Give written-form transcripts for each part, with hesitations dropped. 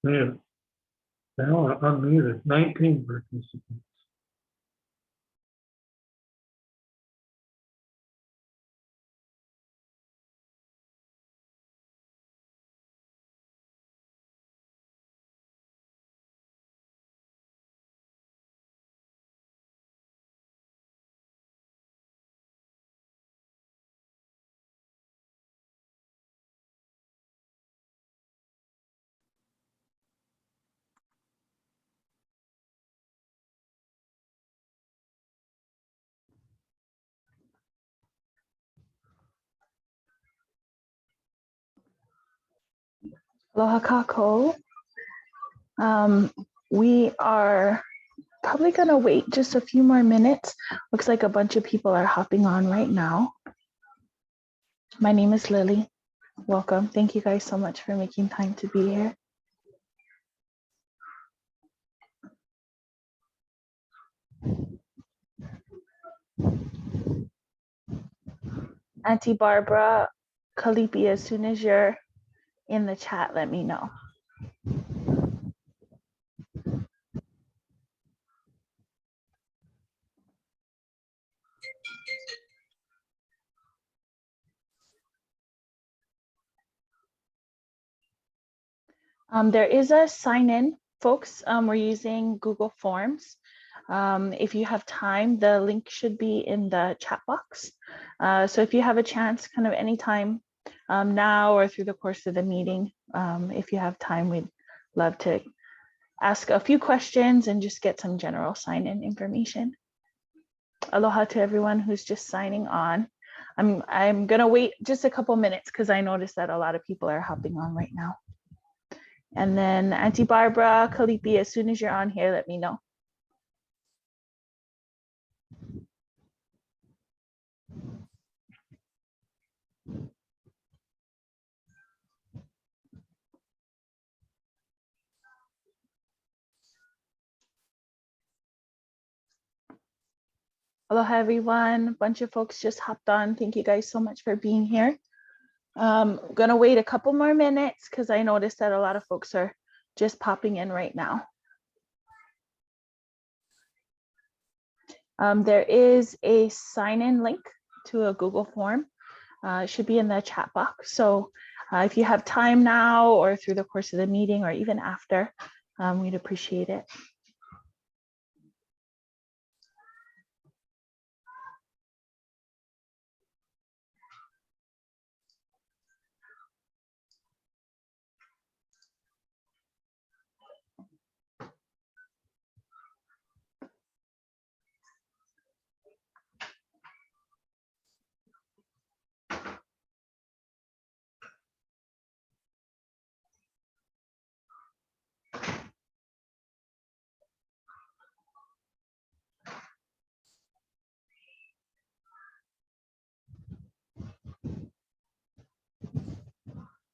Yeah. Now unmuted, 19 participants. Aloha kako. We are probably gonna wait just a few more minutes. Looks like a bunch of people are hopping on right now. My name is Lily. Welcome. Thank you guys so much for making time to be here. Auntie Barbara, Kalipi, as soon as you're in the chat, let me know. There is a sign in, folks. We're using Google Forms. If you have time, the link should be in the chat box. So if you have a chance, kind of anytime now or through the course of the meeting, if you have time, we'd love to ask a few questions and just get some general sign-in information. Aloha to everyone who's just signing on. I'm gonna wait just a couple minutes because I noticed that a lot of people are hopping on right now. And then Auntie Barbara, Kalipi, as soon as you're on here, let me know. Aloha, everyone. A bunch of folks just hopped on. Thank you guys so much for being here. I'm gonna wait a couple more minutes because I noticed that a lot of folks are just popping in right now. There is a sign-in link to a Google form. It should be in the chat box. So if you have time now or through the course of the meeting or even after, we'd appreciate it.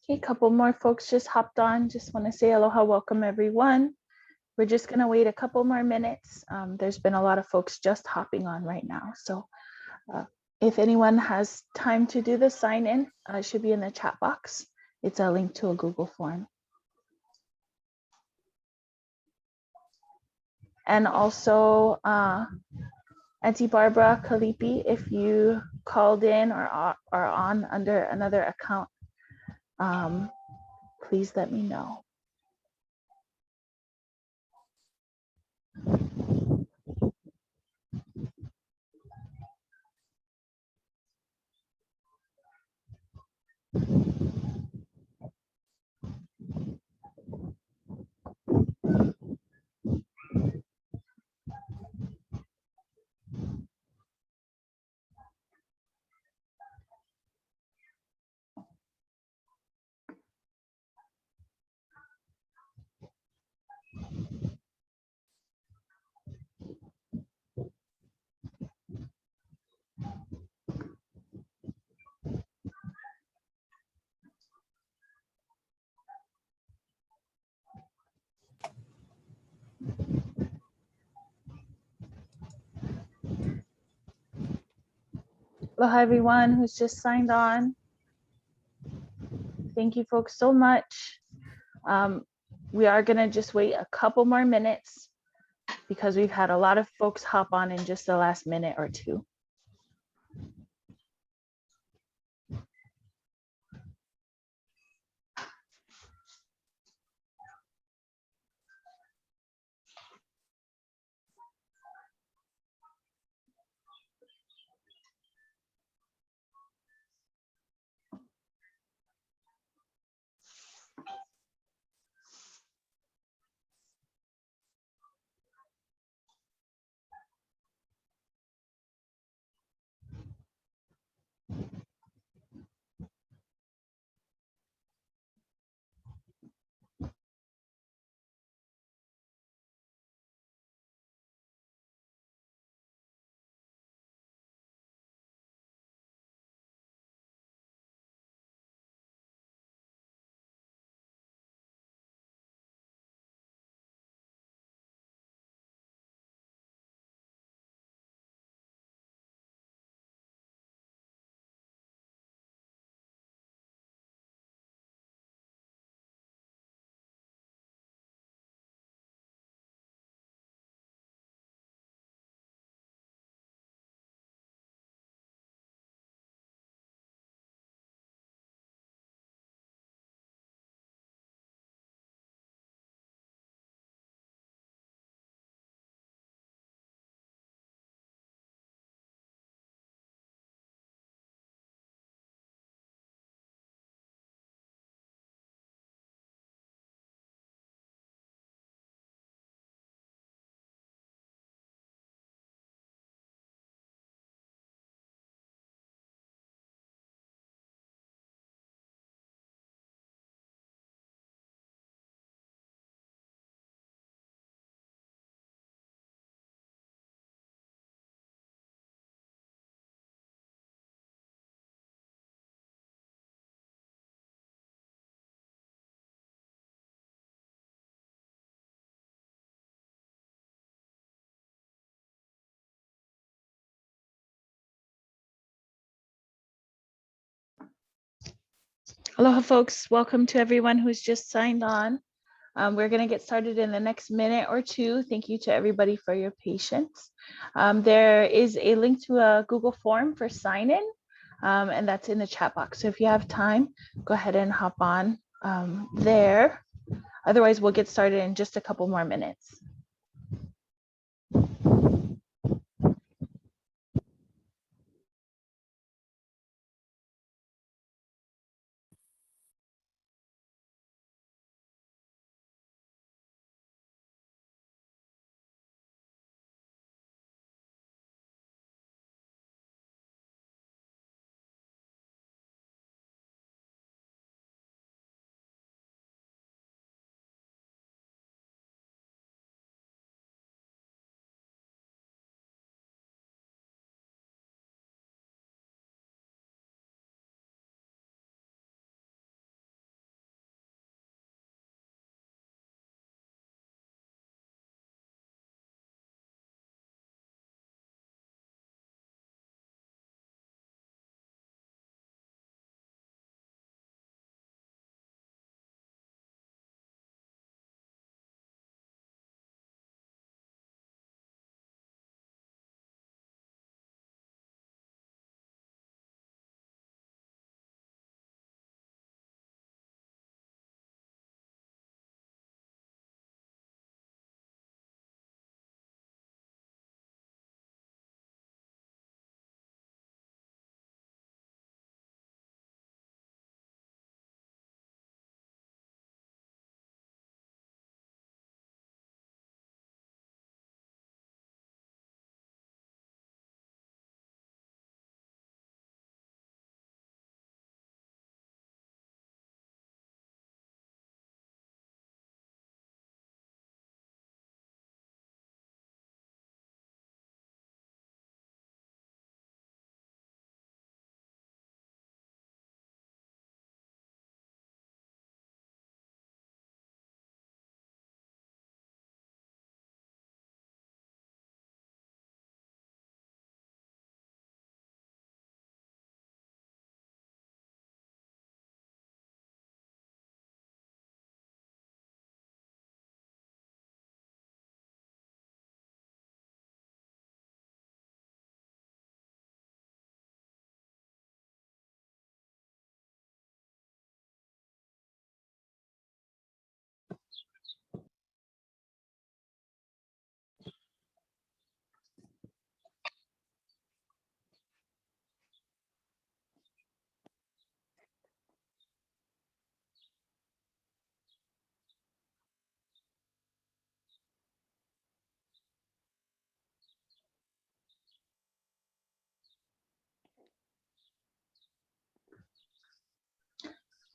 Okay, a couple more folks just hopped on. Just want to say aloha, welcome everyone. We're just going to wait a couple more minutes. There's been a lot of folks just hopping on right now. So if anyone has time to do the sign in, it should be in the chat box. It's a link to a Google form. And also, Auntie Barbara, Kalipi, if you called in or are on under another account, please let me know. Aloha, everyone who's just signed on. Thank you folks so much. We are gonna just wait a couple more minutes because we've had a lot of folks hop on in just the last minute or two. Aloha folks, welcome to everyone who's just signed on. We're gonna get started in the next minute or two. Thank you to everybody for your patience. There is a link to a Google form for sign in, and that's in the chat box. So if you have time, go ahead and hop on there. Otherwise, we'll get started in just a couple more minutes.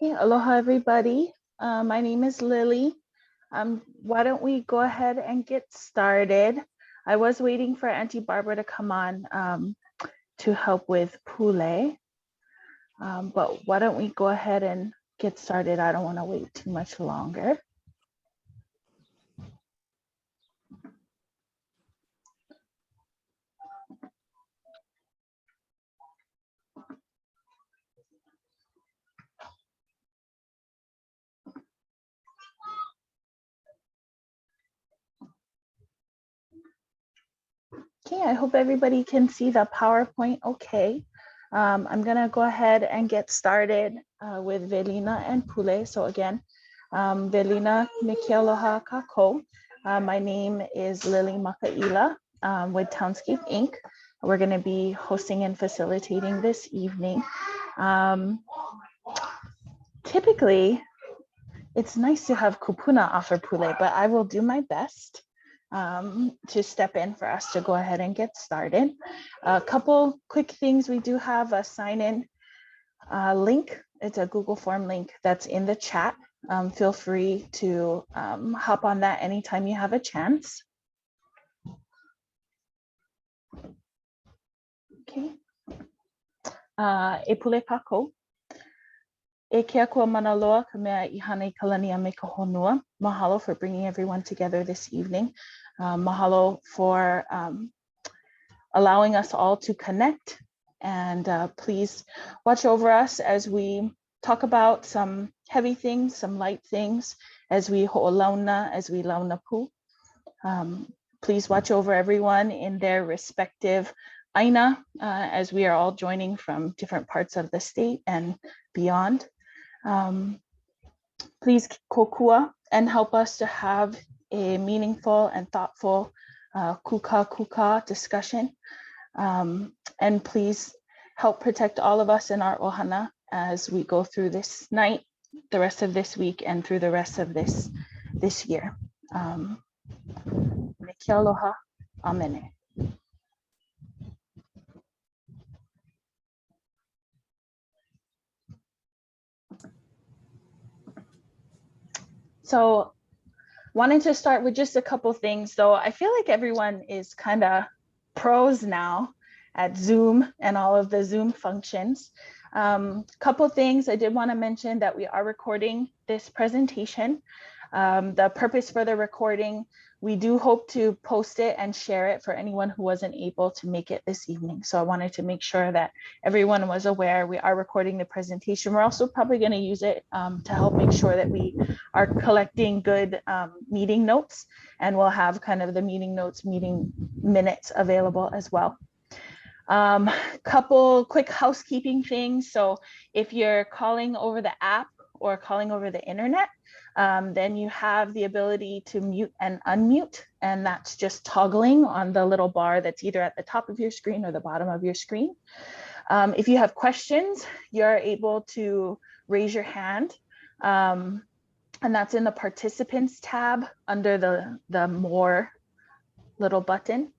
Okay, aloha everybody. My name is Lily. Why don't we go ahead and get started? I was waiting for Auntie Barbara to come on to help with Pule. But why don't we go ahead and get started? I don't want to wait too much longer. Okay, I hope everybody can see the PowerPoint okay. I'm gonna go ahead and get started with Velina and Pule. So again, Velina Mikialoha Kako. My name is Lily Makaila with Townscape Inc. We're gonna be hosting and facilitating this evening. Typically, it's nice to have kupuna offer Pule, but I will do my best to step in for us to go ahead and get started. A couple quick things. We do have a sign-in link. It's a Google form link that's in the chat. Feel free to hop on that anytime you have a chance. Okay. E pule kako. E kia kua mana loa ka mea I hana I ka lani a me ka honua. Mahalo for bringing everyone together this evening. Mahalo for allowing us all to connect, and please watch over us as we talk about some heavy things, some light things, as we ho'olauna, as we launa pu. Please watch over everyone in their respective aina as we are all joining from different parts of the state and beyond. Please kokua and help us to have a meaningful and thoughtful kuka discussion. And please help protect all of us in our ohana as we go through this night, the rest of this week, and through the rest of this year. Me kia aloha, amene. So wanted to start with just a couple things, though. I feel like everyone is kind of pros now at Zoom and all of the Zoom functions. Couple things I did want to mention that we are recording this presentation. The purpose for the recording, we do hope to post it and share it for anyone who wasn't able to make it this evening. So I wanted to make sure that everyone was aware we are recording the presentation. We're also probably going to use it to help make sure that we are collecting good meeting notes, and we'll have kind of the meeting notes, meeting minutes available as well. Couple quick housekeeping things. So if you're calling over the app or calling over the internet, then you have the ability to mute and unmute, and that's just toggling on the little bar that's either at the top of your screen or the bottom of your screen. If you have questions, you're able to raise your hand, and that's in the participants tab under the more little button.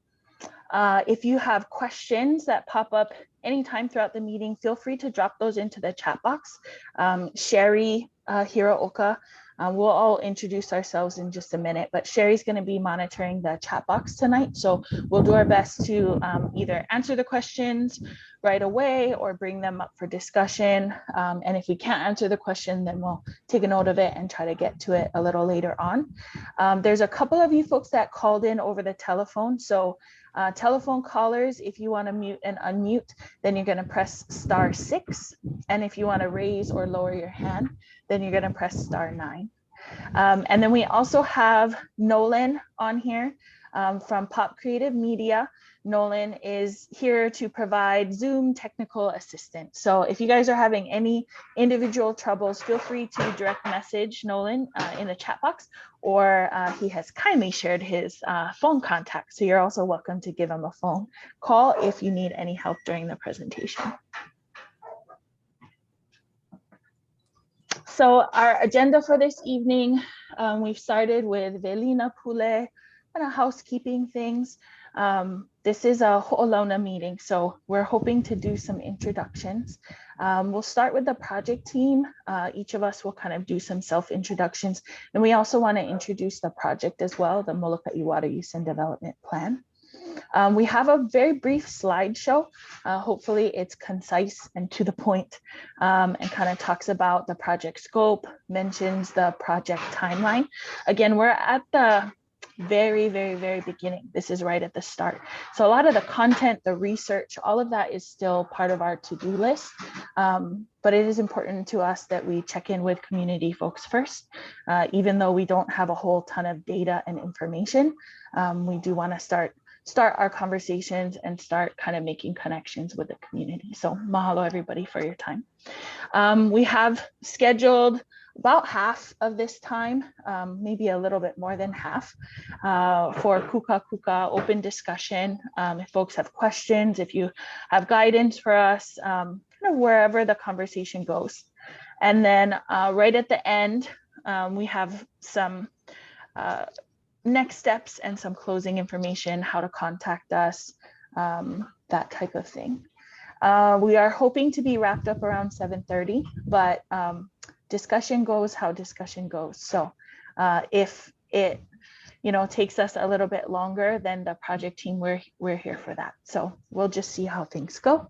If you have questions that pop up anytime throughout the meeting, feel free to drop those into the chat box. Sherry Hiraoka, we'll all introduce ourselves in just a minute, but Sherry's going to be monitoring the chat box tonight. So we'll do our best to either answer the questions right away or bring them up for discussion. And if we can't answer the question, then we'll take a note of it and try to get to it a little later on. There's a couple of you folks that called in over the telephone. So telephone callers, if you want to mute and unmute, then you're going to press *6. And if you want to raise or lower your hand, then you're going to press *9. And then we also have Nolan on here from Pop Creative Media. Nolan is here to provide Zoom technical assistance. So if you guys are having any individual troubles, feel free to direct message Nolan in the chat box, or he has kindly shared his phone contact. So you're also welcome to give him a phone call if you need any help during the presentation. So our agenda for this evening, we've started with Velina Pule, kind of housekeeping things. This is a ho'olauna meeting, so we're hoping to do some introductions. We'll start with the project team. Each of us will kind of do some self-introductions, and we also want to introduce the project as well, the Moloka'i Water Use and Development Plan. We have a very brief slideshow. Hopefully it's concise and to the point, and kind of talks about the project scope, mentions the project timeline. Again, we're at the very beginning. This is right at the start. So a lot of the content, the research, all of that is still part of our to-do list. But it is important to us that we check in with community folks first. Even though we don't have a whole ton of data and information, we do want to start our conversations and start kind of making connections with the community. So mahalo everybody for your time. We have scheduled about half of this time, maybe a little bit more than half, for kuka open discussion. If folks have questions, if you have guidance for us, kind of wherever the conversation goes. And then right at the end, we have some next steps and some closing information, how to contact us, that type of thing. We are hoping to be wrapped up around 7:30, but discussion goes how discussion goes. So if it takes us a little bit longer, then the project team, we're here for that. So we'll just see how things go.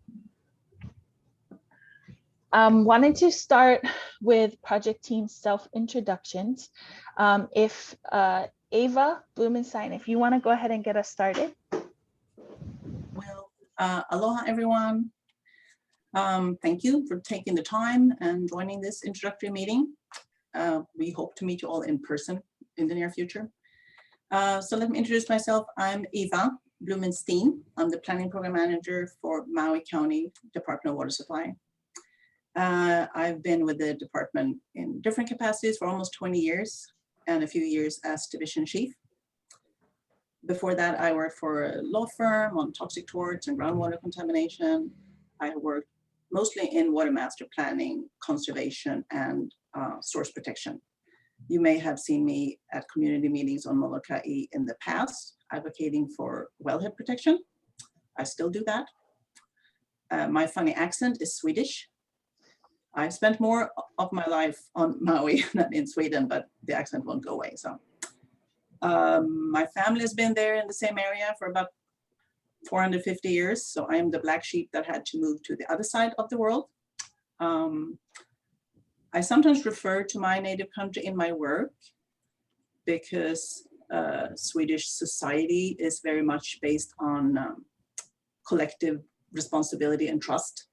Wanted to start with project team self-introductions. If Ava Blumenstein, if you want to go ahead and get us started. Well, aloha everyone. Thank you for taking the time and joining this introductory meeting. We hope to meet you all in person in the near future. So let me introduce myself. I'm Eva Blumenstein. I'm the Planning Program Manager for Maui County Department of Water Supply. I've been with the department in different capacities for almost 20 years and a few years as division chief. Before that, I worked for a law firm on toxic torts and groundwater contamination. I worked mostly in water master planning, conservation, and source protection. You may have seen me at community meetings on Moloka'i in the past, advocating for wellhead protection. I still do that. My funny accent is Swedish. I've spent more of my life on Maui than in Sweden, but the accent won't go away. So my family has been there in the same area for about 450 years. So I am the black sheep that had to move to the other side of the world. I sometimes refer to my native country in my work because Swedish society is very much based on collective responsibility and trust.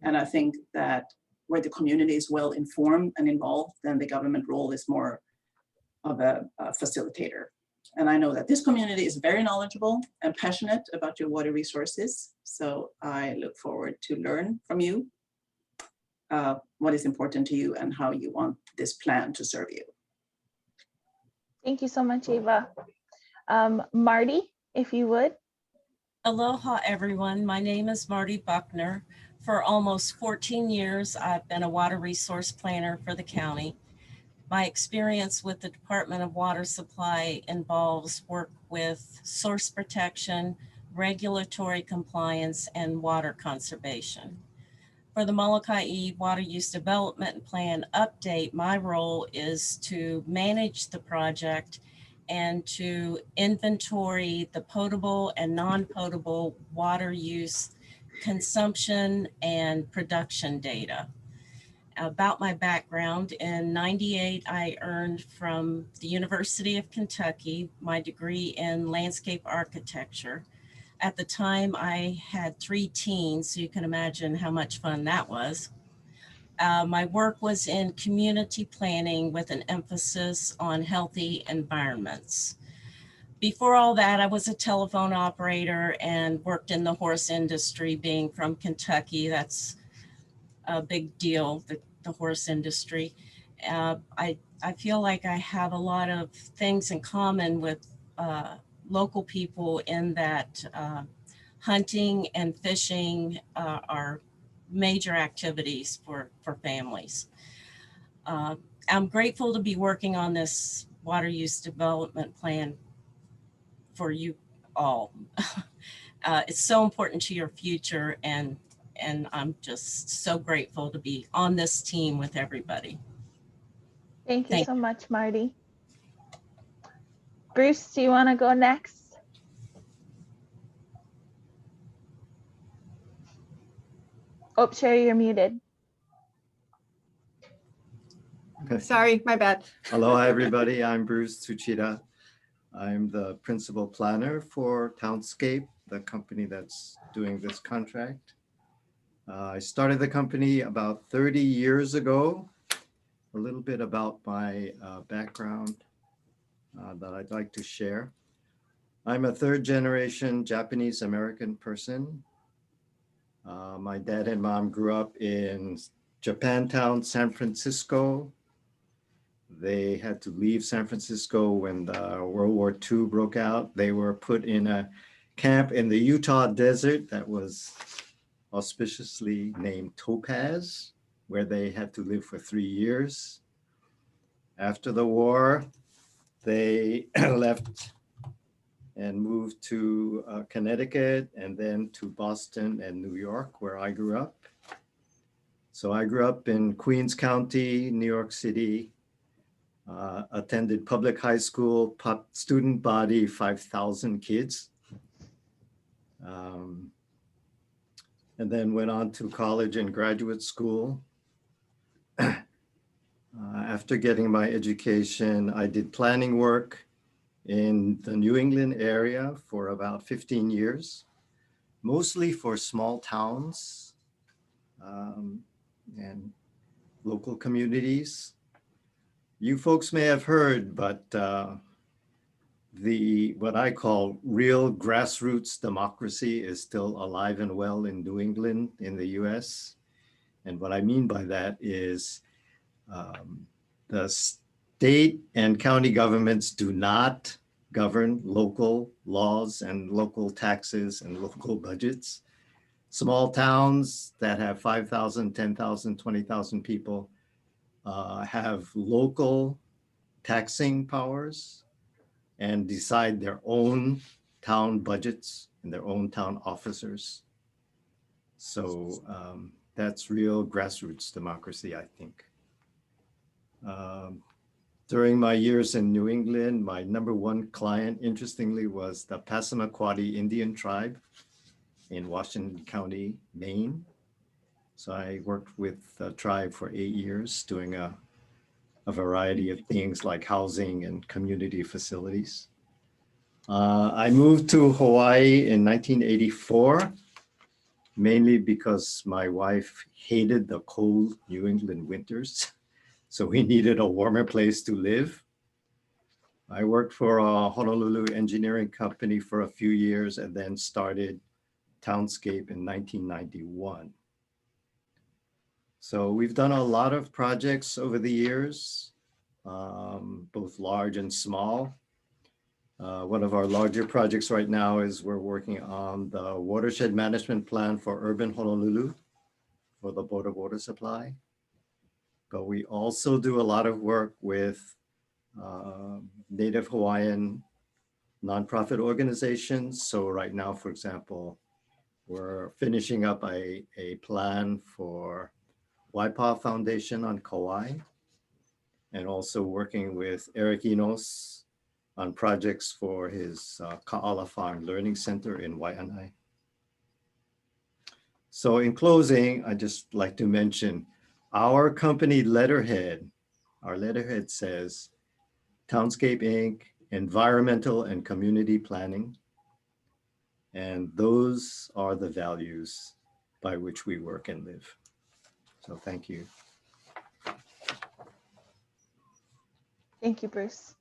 And I think that where the community is well informed and involved, then the government role is more of a facilitator. And I know that this community is very knowledgeable and passionate about your water resources. So I look forward to learn from you what is important to you and how you want this plan to serve you. Thank you so much, Eva. Marty, if you would. Aloha, everyone. My name is Marty Buckner. For almost 14 years, I've been a water resource planner for the county. My experience with the Department of Water Supply involves work with source protection, regulatory compliance, and water conservation. For the Moloka'i Water Use Development Plan update, my role is to manage the project and to inventory the potable and non-potable water use, consumption, and production data. About my background, in '98, I earned from the University of Kentucky my degree in landscape architecture. At the time, I had 3 teens, so you can imagine how much fun that was. My work was in community planning with an emphasis on healthy environments. Before all that, I was a telephone operator and worked in the horse industry. Being from Kentucky, that's a big deal, the horse industry. I feel like I have a lot of things in common with local people in that hunting and fishing are major activities for families. I'm grateful to be working on this water use development plan for you all. It's so important to your future and and I'm just so grateful to be on this team with everybody. Thank you Thank so much, Marty. Bruce, do you want to go next? Oh, Sherry, you're muted. Okay. Sorry, my bad. Aloha, everybody. I'm Bruce Tsuchida. I'm the principal planner for Townscape, the company that's doing this contract. I started the company about 30 years ago. A little bit about my background that I'd like to share. I'm a third generation Japanese American person. My dad and mom grew up in Japantown, San Francisco. They had to leave San Francisco when the World War II broke out. They were put in a camp in the Utah desert that was auspiciously named Topaz, where they had to live for 3 years. After the war, they left and moved to Connecticut and then to Boston and New York, where I grew up. So I grew up in Queens County, New York City, attended public high school, student body, 5,000 kids. And then went on to college and graduate school. After getting my education, I did planning work in the New England area for about 15 years, mostly for small towns and local communities. You folks may have heard, but what I call real grassroots democracy is still alive and well in New England in the US. And what I mean by that is the state and county governments do not govern local laws and local taxes and local budgets. Small towns that have 5,000, 10,000, 20,000 people have local taxing powers and decide their own town budgets and their own town officers. So that's real grassroots democracy, I think. During my years in New England, my #1 client, interestingly, was the Passamaquoddy Indian tribe in Washington County, Maine. So I worked with the tribe for 8 years doing a variety of things like housing and community facilities. I moved to Hawaii in 1984, mainly because my wife hated the cold New England winters. So we needed a warmer place to live. I worked for a Honolulu engineering company for a few years and then started Townscape in 1991. So we've done a lot of projects over the years, both large and small. One of our larger projects right now is we're working on the watershed management plan for urban Honolulu for the Board of Water Supply. But we also do a lot of work with Native Hawaiian nonprofit organizations. So right now, for example, we're finishing up a plan for Waipaw Foundation on Kauai, and also working with Eric Enos on projects for his Ka'ala Farm Learning Center in Waianae. So in closing, I'd just like to mention our company letterhead. Our letterhead says, Townscape Inc., environmental and community planning. And those are the values by which we work and live. So thank you. Thank you, Bruce.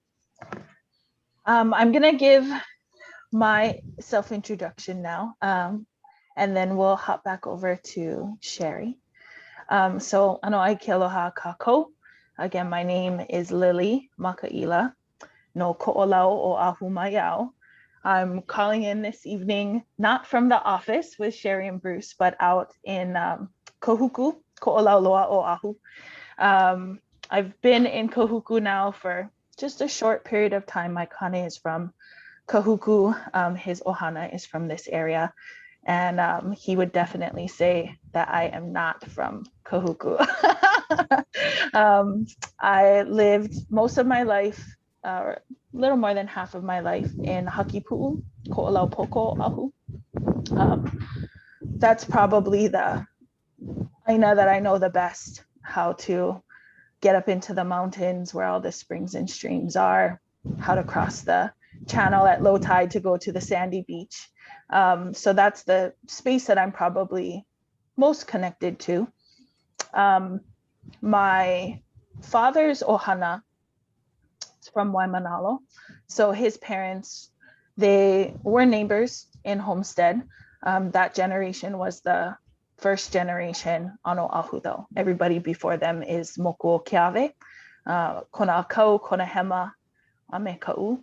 I'm gonna give my self-introduction now, and then we'll hop back over to Sherry. So ano ai ke aloha kākou. Again, my name is Lillie Makaila no ko'olau o Ahumayao. I'm calling in this evening, not from the office with Sherry and Bruce, but out in Kohuku, ko'olau loa o Ahu. I've been in Kohuku now for just a short period of time. My kane is from Kohuku, his ohana is from this area. And he would definitely say that I am not from Kahuku. I lived most of my life, a little more than half of my life, in Hakipu'u, Ko'olaupoko Ahu. That's probably the aina that I know the best, how to get up into the mountains where all the springs and streams are, how to cross the channel at low tide to go to the sandy beach. So that's the space that I'm probably most connected to. My father's ohana is from Waimanalo. So his parents, they were neighbors in Homestead. That generation was the first generation on Oahu though. Everybody before them is moku keawe, kona akau, kona hema, ame ka'u.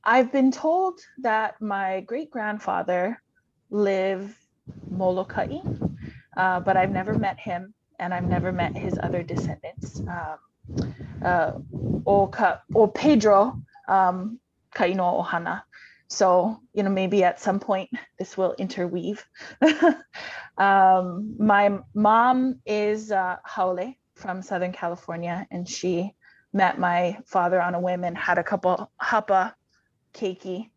I've been told that my great-grandfather lived Moloka'i, but I've never met him and I've never met his other descendants. O Pedro Kaino Ohana. So, maybe at some point this will interweave. My mom is Haole from Southern California, and she met my father on a whim and had a couple hapa keiki.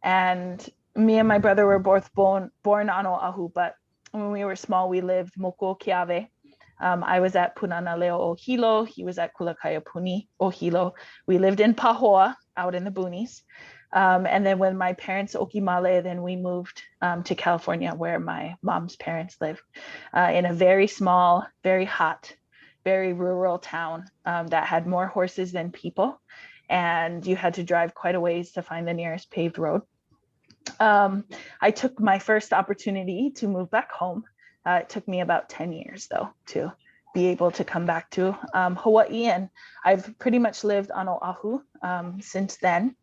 And me and my brother were both born on Oahu, but when we were small, we lived Moko Keawe. I was at Punana Leo o Hilo. He was at Kulakaya Puni o Hilo. We lived in Pahoa, out in the boonies. And then when my parents Okimale, then we moved to California, where my mom's parents lived, in a very small, very hot, very rural town that had more horses than people. And you had to drive quite a ways to find the nearest paved road. I took my first opportunity to move back home. It took me about 10 years though to be able to come back to Hawaii, and I've pretty much lived on Oahu since then.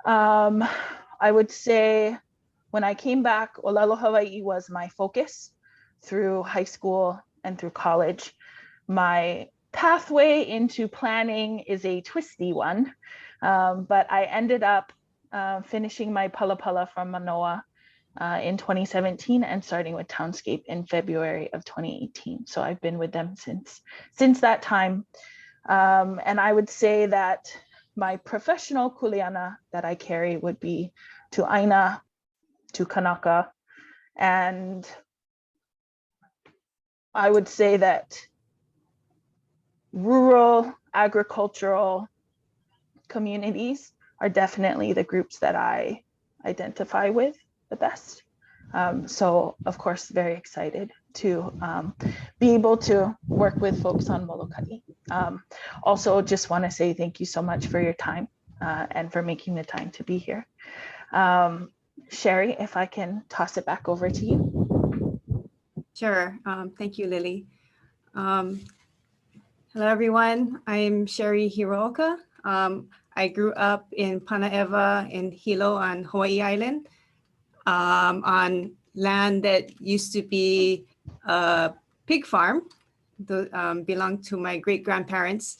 I would say when I came back, Olelo Hawaii was my focus through high school and through college. My pathway into planning is a twisty one, but I ended up finishing my Palapala from Manoa in 2017 and starting with Townscape in February of 2018. So I've been with them since that time. And I would say that my professional kuleana that I carry would be to Aina, to Kanaka, and I would say that rural agricultural communities are definitely the groups that I identify with the best. So of course, very excited to be able to work with folks on Moloka'i. Also just want to say thank you so much for your time and for making the time to be here. Sherry, if I can toss it back over to you. Sure. Thank you, Lily. Hello, everyone. I'm Sherry Hirooka. I grew up in Panaeva in Hilo on Hawaii Island, on land that used to be a pig farm, belonged to my great-grandparents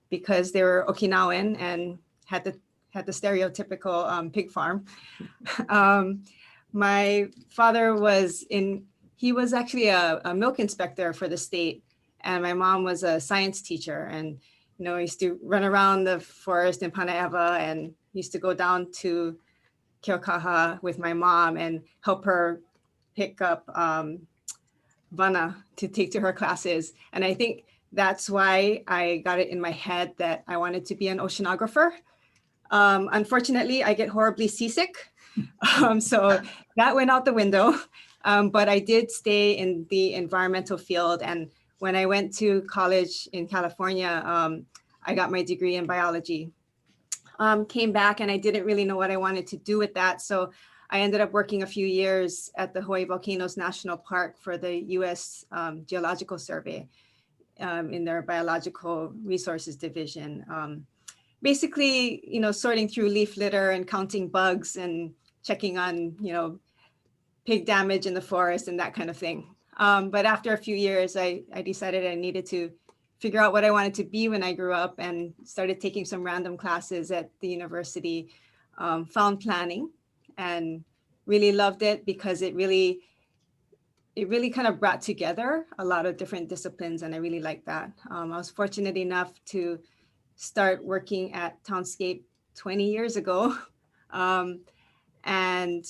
because they were Okinawan and had the stereotypical pig farm. My father was actually a milk inspector for the state, and my mom was a science teacher. And I used to run around the forest in Panaeva and used to go down to Keaukaha with my mom and help her pick up vana to take to her classes. And I think that's why I got it in my head that I wanted to be an oceanographer. Unfortunately, I get horribly seasick. So that went out the window. But I did stay in the environmental field. And when I went to college in California, I got my degree in biology. Came back and I didn't really know what I wanted to do with that. So I ended up working a few years at the Hawaii Volcanoes National Park for the US Geological Survey in their Biological Resources Division. Basically, sorting through leaf litter and counting bugs and checking on, pig damage in the forest and that kind of thing. But after a few years, I decided I needed to figure out what I wanted to be when I grew up and started taking some random classes at the university, found planning and really loved it because it really kind of brought together a lot of different disciplines, and I really liked that. I was fortunate enough to start working at Townscape 20 years ago. And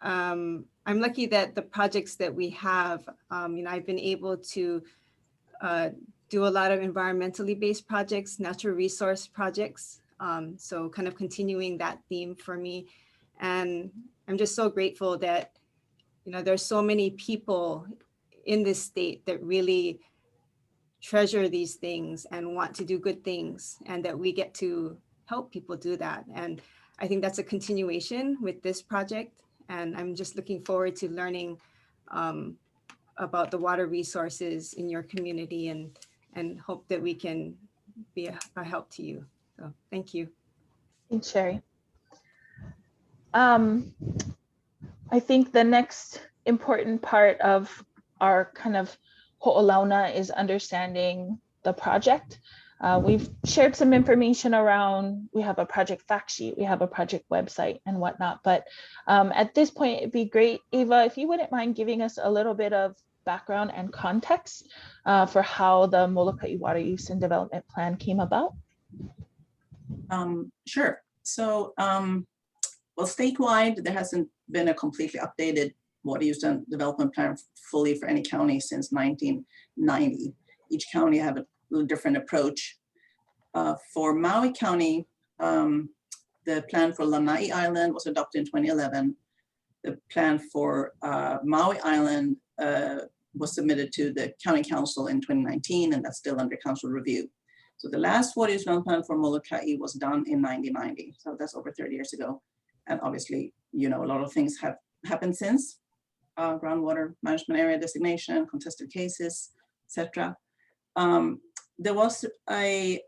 I'm lucky that the projects that we have, I've been able to do a lot of environmentally based projects, natural resource projects. So kind of continuing that theme for me. And I'm just so grateful that, there's so many people in this state that really treasure these things and want to do good things, and that we get to help people do that. And I think that's a continuation with this project. And I'm just looking forward to learning about the water resources in your community, and hope that we can be a help to you. So thank you. Thanks, Sherry. I think the next important part of our kind of ho'olauna is understanding the project. We've shared some information around, we have a project fact sheet, we have a project website and whatnot, but at this point, it'd be great, Ava, if you wouldn't mind giving us a little bit of background and context for how the Moloka'i Water Use and Development Plan came about. Sure. So, well, statewide, there hasn't been a completely updated water use and development plan fully for any county since 1990. Each county have a little different approach. For Maui County, the plan for Lanai Island was adopted in 2011. The plan for Maui Island was submitted to the county council in 2019, and that's still under council review. So the last water use development plan for Moloka'i was done in 1990. So that's over 30 years ago. And obviously, a lot of things have happened since. Groundwater management area designation, contested cases, etc. There was a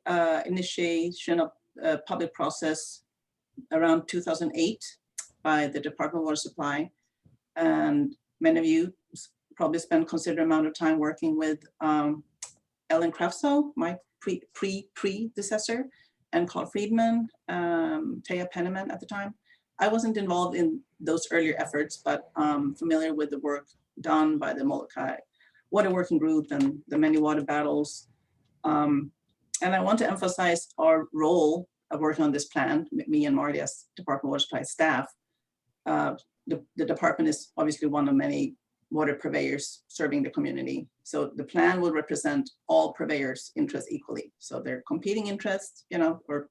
initiation of a public process around 2008 by the Department of Water Supply. And many of you probably spent considerable amount of time working with Ellen Krafso, my predecessor, and Carl Friedman, Taya Penniman at the time. I wasn't involved in those earlier efforts, but familiar with the work done by the Moloka'i Water Working Group and the many water battles. And I want to emphasize our role of working on this plan, me and Marty as Department of Water Supply staff. The department is obviously one of many water purveyors serving the community. So the plan will represent all purveyors' interests equally. So their competing interests, or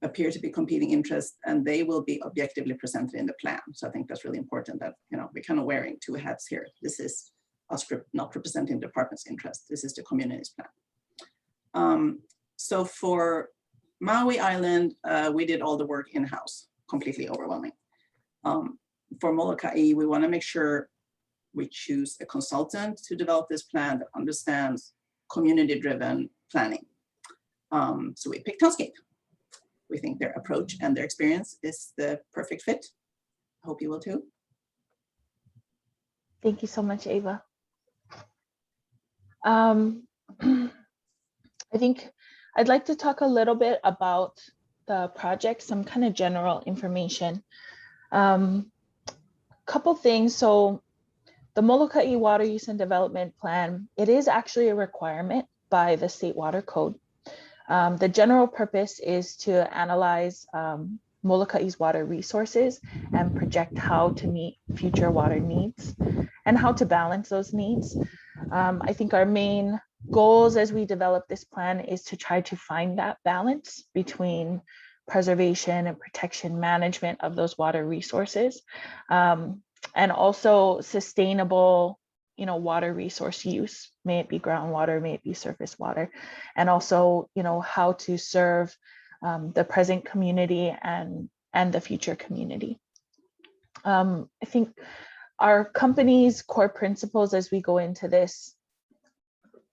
appear to be competing interests, and they will be objectively presented in the plan. So I think that's really important that, we're kind of wearing two hats here. This is us not representing the department's interest. This is the community's plan. So for Maui Island, we did all the work in-house, completely overwhelming. For Moloka'i, we want to make sure we choose a consultant to develop this plan that understands community-driven planning. So we picked Townscape. We think their approach and their experience is the perfect fit. I hope you will too. Thank you so much, Ava. I think I'd like to talk a little bit about the project, some kind of general information. Couple things. So the Moloka'i Water Use and Development Plan, it is actually a requirement by the State Water Code. The general purpose is to analyze Moloka'i's water resources and project how to meet future water needs and how to balance those needs. I think our main goals as we develop this plan is to try to find that balance between preservation and protection management of those water resources, and also sustainable water resource use, may it be groundwater, may it be surface water, and also, how to serve the present community and the future community. I think our company's core principles as we go into this,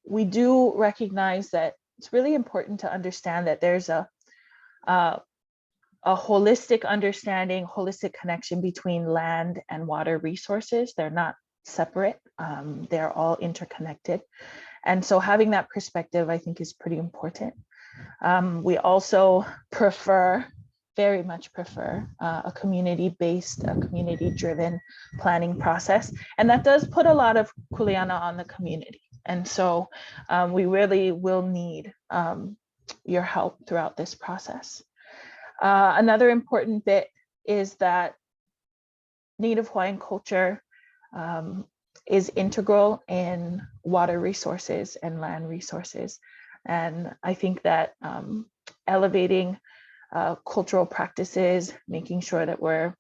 we do recognize that it's really important to understand that there's a holistic understanding, holistic connection between land and water resources. They're not separate. They're all interconnected. And so having that perspective, I think, is pretty important. We also prefer very much prefer a community-based, a community-driven planning process. And that does put a lot of kuleana on the community. And so we really will need your help throughout this process. Another important bit is that Native Hawaiian culture is integral in water resources and land resources. And I think that elevating cultural practices, making sure that we're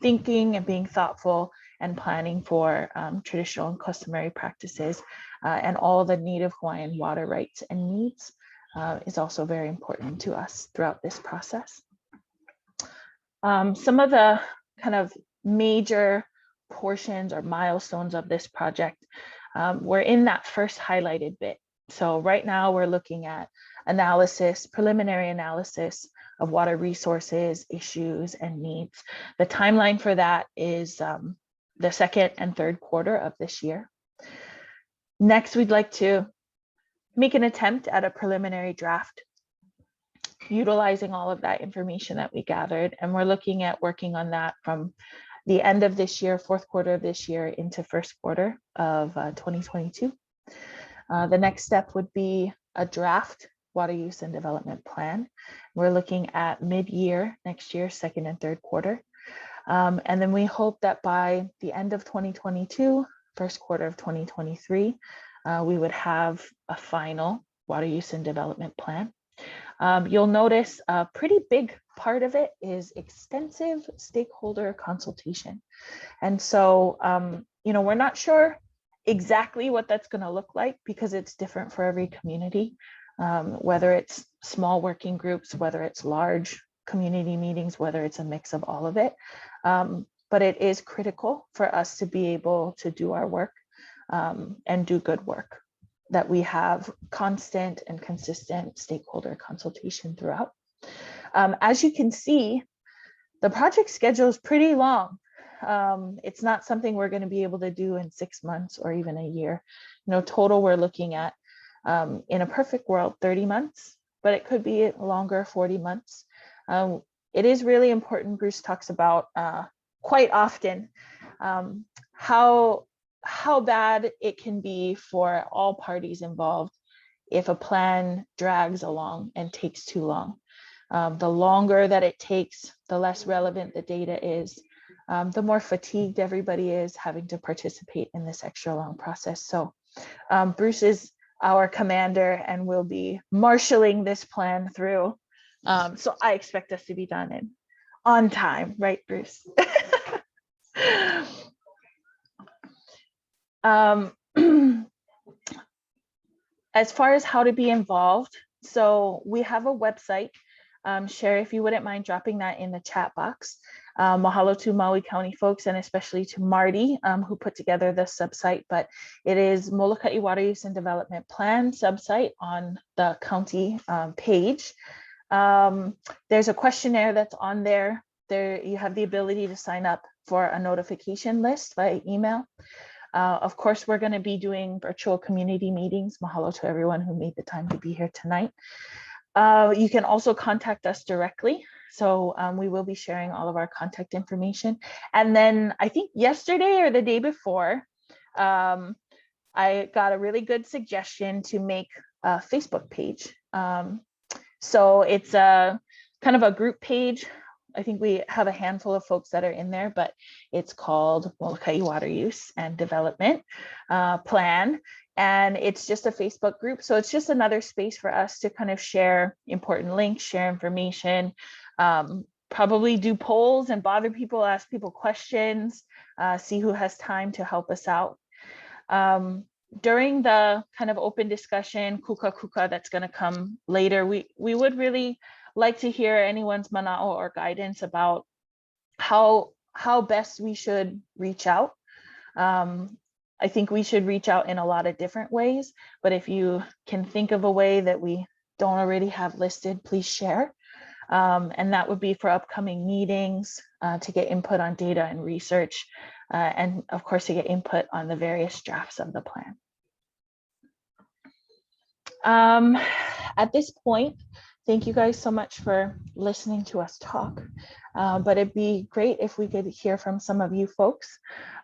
thinking and being thoughtful and planning for traditional and customary practices and all the Native Hawaiian water rights and needs is also very important to us throughout this process. Some of the kind of major portions or milestones of this project, we're in that first highlighted bit. So right now we're looking at analysis, preliminary analysis of water resources, issues, and needs. The timeline for that is the second and third quarter of this year. Next, we'd like to make an attempt at a preliminary draft, utilizing all of that information that we gathered. And we're looking at working on that from the end of this year, fourth quarter of this year, into first quarter of 2022. The next step would be a draft water use and development plan. We're looking at mid-year next year, second and third quarter. And then we hope that by the end of 2022, first quarter of 2023, we would have a final water use and development plan. You'll notice a pretty big part of it is extensive stakeholder consultation. And so, we're not sure exactly what that's going to look like because it's different for every community, whether it's small working groups, whether it's large community meetings, whether it's a mix of all of it. But it is critical for us to be able to do our work and do good work, that we have constant and consistent stakeholder consultation throughout. As you can see, the project schedule is pretty long. It's not something we're going to be able to do in 6 months or even a year. Total we're looking at, in a perfect world, 30 months, but it could be longer, 40 months. It is really important, Bruce talks about quite often, how bad it can be for all parties involved if a plan drags along and takes too long. The longer that it takes, the less relevant the data is, the more fatigued everybody is having to participate in this extra long process. So Bruce is our commander and will be marshaling this plan through. So I expect us to be done on time, right, Bruce? As far as how to be involved, so we have a website. Sherry, if you wouldn't mind dropping that in the chat box. Mahalo to Maui County folks, and especially to Marty, who put together the subsite, but it is Moloka'i Water Use and Development Plan subsite on the county page. There's a questionnaire that's on there. You have the ability to sign up for a notification list via email. Of course, we're going to be doing virtual community meetings. Mahalo to everyone who made the time to be here tonight. You can also contact us directly. So we will be sharing all of our contact information. And then I think yesterday or the day before, I got a really good suggestion to make a Facebook page. So it's a kind of a group page. I think we have a handful of folks that are in there, but it's called Moloka'i Water Use and Development Plan. And it's just a Facebook group. So it's just another space for us to kind of share important links, share information, probably do polls and bother people, ask people questions, see who has time to help us out. During the kind of open discussion, kuka that's going to come later, we would really like to hear anyone's mana'o or guidance about how best we should reach out. I think we should reach out in a lot of different ways, but if you can think of a way that we don't already have listed, please share. And that would be for upcoming meetings, to get input on data and research, and of course to get input on the various drafts of the plan. At this point, thank you guys so much for listening to us talk. But it'd be great if we could hear from some of you folks.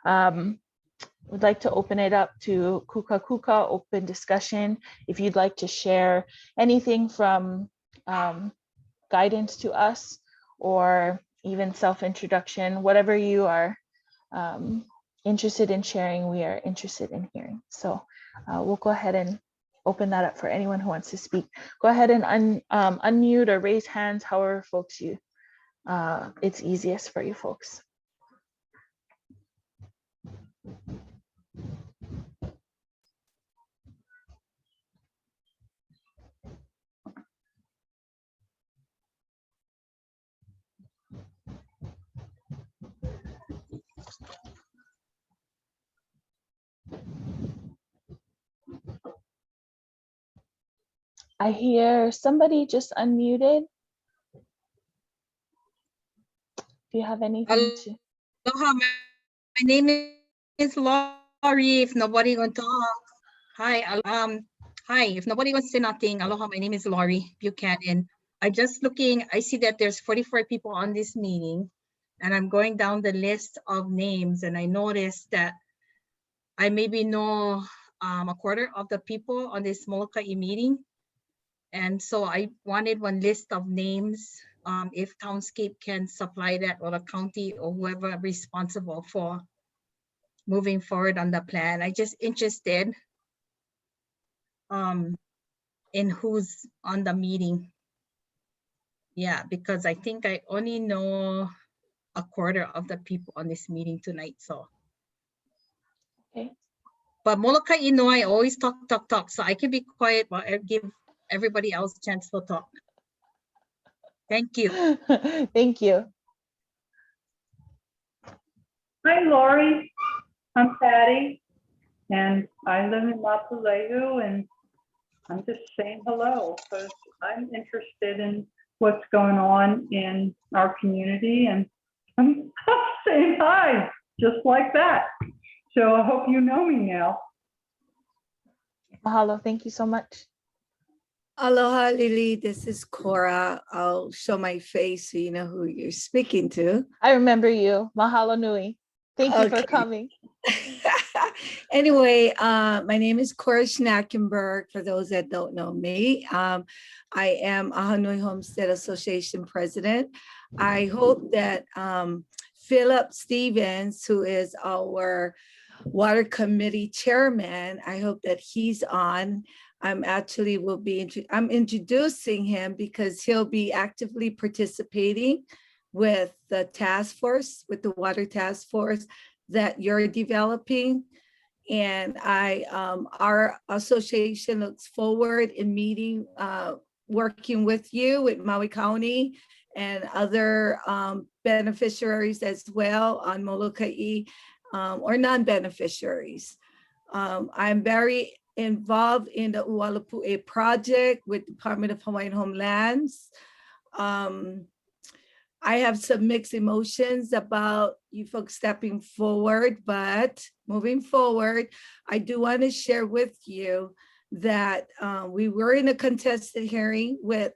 We'd like to open it up to kuka kuka, open discussion. If you'd like to share anything from guidance to us or even self-introduction, whatever you are interested in sharing, we are interested in hearing. So we'll go ahead and open that up for anyone who wants to speak. Go ahead and unmute or raise hands, however folks you, it's easiest for you folks. I hear somebody just unmuted. Do you have anything to? Aloha, my name is Laurie. If nobody wants to talk, hi. Hi. If nobody wants to say nothing, aloha. My name is Laurie Buchanan. I'm just looking. I see that there's 44 people on this meeting, and I'm going down the list of names, and I noticed that I maybe know a quarter of the people on this Moloka'i meeting, and so I wanted one list of names. If Townscape can supply that, or the county, or whoever responsible for moving forward on the plan. I just interested in who's on the meeting. Yeah, because I think I only know a quarter of the people on this meeting tonight. So, Okay. But Moloka'i, I always talk. So I can be quiet while I give everybody else a chance to talk. Thank you. Thank you. Hi, Lori. I'm Patty, and I live in Mapuleu, and I'm just saying hello because I'm interested in what's going on in our community, and I'm saying hi, just like that. So I hope you know me now. Mahalo. Thank you so much. Aloha, Lily. This is Cora. I'll show my face so you know who you're speaking to. I remember you. Mahalo nui. Thank you for Okay. coming. Anyway, my name is Cora Schnackenberg, for those that don't know me. I am Ahanui Homestead Association president. I hope that Philip Stevens, who is our water committee chairman, I hope that he's on. I'm introducing him because he'll be actively participating with the task force, with the water task force that you're developing. And our association looks forward in meeting, working with you, with Maui County and other beneficiaries as well on Moloka'i, or non-beneficiaries. I'm very involved in the Ualapu'e project with Department of Hawaiian Homelands. I have some mixed emotions about you folks stepping forward, but moving forward, I do want to share with you that we were in a contested hearing with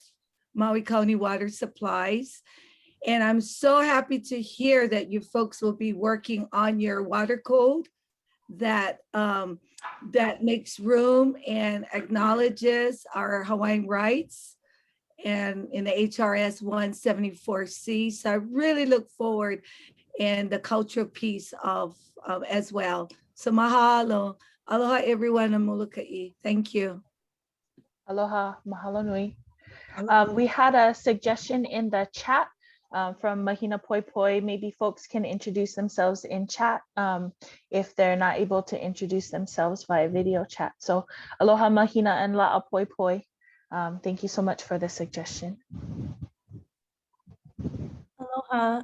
Maui County Water Supplies. And I'm so happy to hear that you folks will be working on your water code that makes room and acknowledges our Hawaiian rights and in the HRS 174C. So I really look forward in the cultural piece of as well. So mahalo. Aloha everyone in Moloka'i. Thank you. Aloha. Mahalo nui. We had a suggestion in the chat from Mahina Poi Poi. Maybe folks can introduce themselves in chat if they're not able to introduce themselves via video chat. So aloha Mahina and la'a Poi Poi. Thank you so much for the suggestion. Aloha.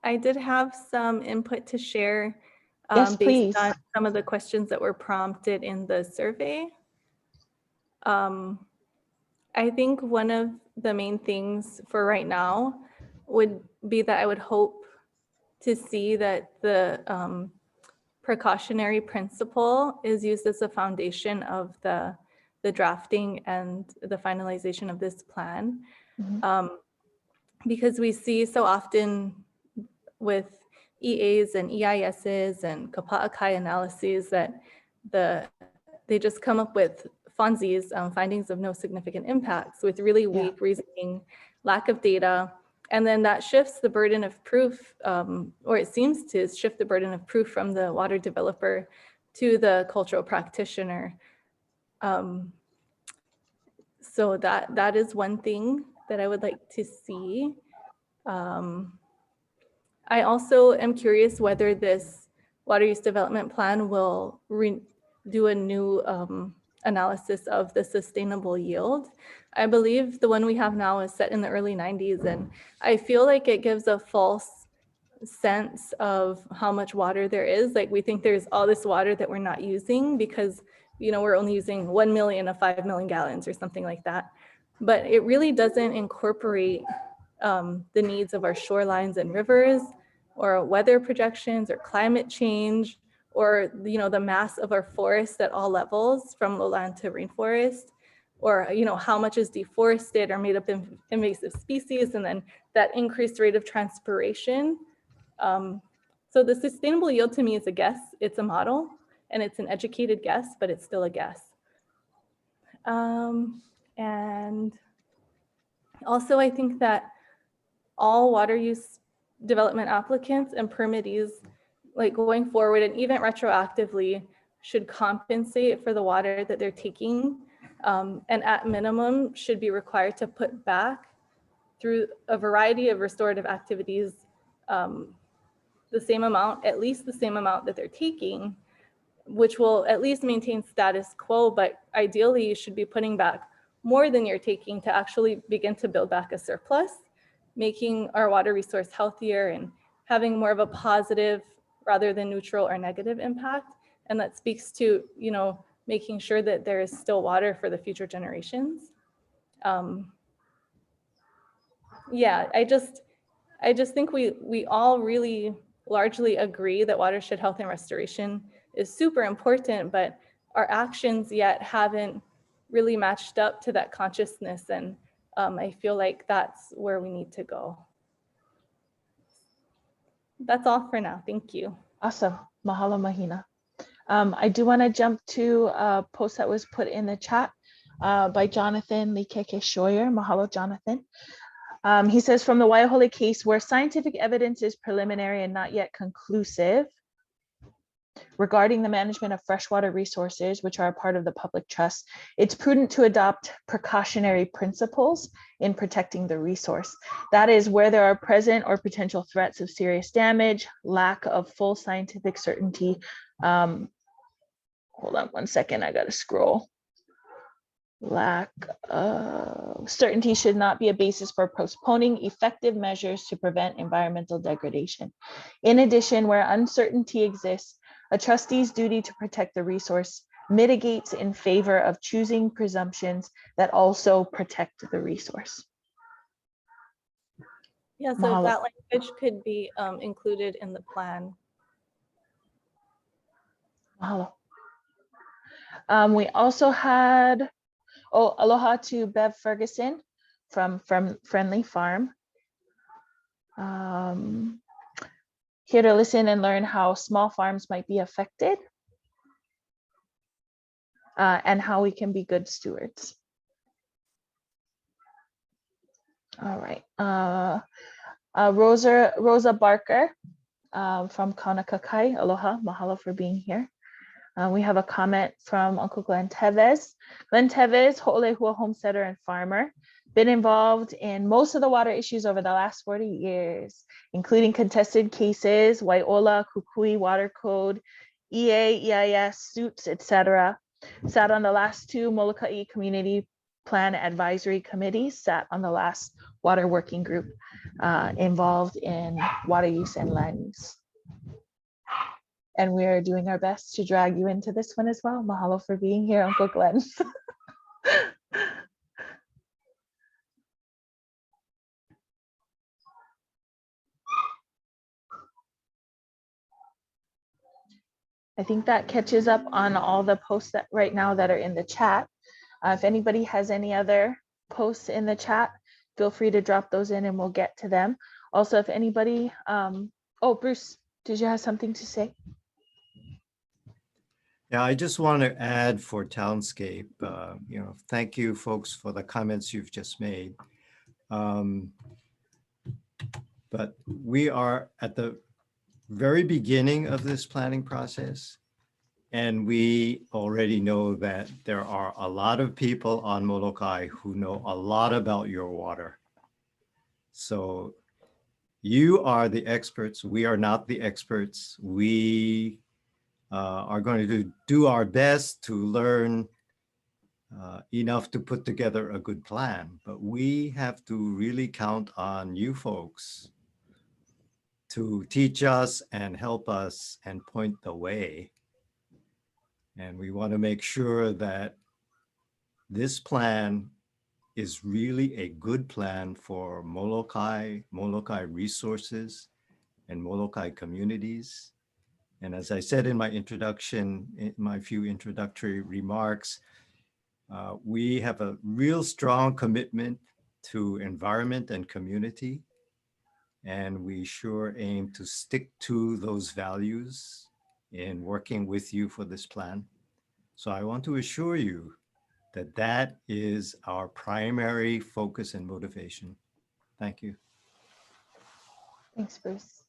I did have some input to share Yes, please. based on some of the questions that were prompted in the survey. I think one of the main things for right now would be that I would hope to see that the precautionary principle is used as a foundation of the the drafting and the finalization of this plan. Mhm. Because we see so often with EAs and EISs and Kapa'akai analyses that they just come up with FONSIs, findings of no significant impacts, with really weak reasoning, lack of data, and then that shifts the burden of proof, or it seems to shift the burden of proof from the water developer to the cultural practitioner. So that is one thing that I would like to see. I also am curious whether this water use development plan will do a new analysis of the sustainable yield. I believe the one we have now is set in the early 90s, and I feel like it gives a false sense of how much water there is. Like we think there's all this water that we're not using because, you know, we're only using 1 million of 5 million gallons or something like that. But it really doesn't incorporate the needs of our shorelines and rivers, or weather projections, or climate change, or, you know, the mass of our forests at all levels, from lowland to rainforest, or, you know, how much is deforested or made up of invasive species, and then that increased rate of transpiration. So the sustainable yield to me is a guess. It's a model, and it's an educated guess, but it's still a guess. And also, I think that all water use development applicants and permittees, like going forward and even retroactively, should compensate for the water that they're taking, and at minimum should be required to put back through a variety of restorative activities the same amount, at least the same amount that they're taking, which will at least maintain status quo, but ideally you should be putting back more than you're taking to actually begin to build back a surplus, making our water resource healthier and having more of a positive rather than neutral or negative impact. And that speaks to, you know, making sure that there is still water for the future generations. Yeah, I just think we all really largely agree that watershed health and restoration is super important, but our actions yet haven't really matched up to that consciousness. And I feel like that's where we need to go. That's all for now. Thank you. Awesome. Mahalo, Mahina. I do want to jump to a post that was put in the chat by Jonathan Likeke Shoyer. Mahalo, Jonathan. He says, from the Waiahole case, where scientific evidence is preliminary and not yet conclusive regarding the management of freshwater resources, which are a part of the public trust, it's prudent to adopt precautionary principles in protecting the resource. That is, where there are present or potential threats of serious damage, lack of full scientific certainty. Hold on one second, I gotta scroll. Lack of certainty should not be a basis for postponing effective measures to prevent environmental degradation. In addition, where uncertainty exists, a trustee's duty to protect the resource mitigates in favor of choosing presumptions that also protect the resource. Yeah, so Mahalo. that language could be included in the plan. Mahalo. We also had, oh, aloha to Bev Ferguson from Friendly Farm. Here to listen and learn how small farms might be affected and how we can be good stewards. All right. Rosa Barker from Kaunakakai. Aloha, mahalo for being here. We have a comment from Uncle Glenn Tevez. Glenn Tevez, Ho'olehua homesteader and farmer, been involved in most of the water issues over the last 40 years, including contested cases, Waiola, Kukui Water Code, EA, EIS, suits, etc. Sat on the last two Moloka'i Community Plan Advisory Committees, sat on the last water working group involved in water use and land use. And we are doing our best to drag you into this one as well. Mahalo for being here, Uncle Glenn. I think that catches up on all the posts that right now that are in the chat. If anybody has any other posts in the chat, feel free to drop those in and we'll get to them. Also, if anybody, oh, Bruce, did you have something to say? Yeah, I just want to add for Townscape, thank you folks for the comments you've just made. But we are at the very beginning of this planning process. And we already know that there are a lot of people on Moloka'i who know a lot about your water. So you are the experts. We are not the experts. We are going to do our best to learn enough to put together a good plan. But we have to really count on you folks to teach us and help us and point the way. And we want to make sure that this plan is really a good plan for Moloka'i resources, and Moloka'i communities. And as I said in my introduction, in my few introductory remarks, we have a real strong commitment to environment and community. And we sure aim to stick to those values in working with you for this plan. So I want to assure you that that is our primary focus and motivation. Thank you. Thanks, Bruce.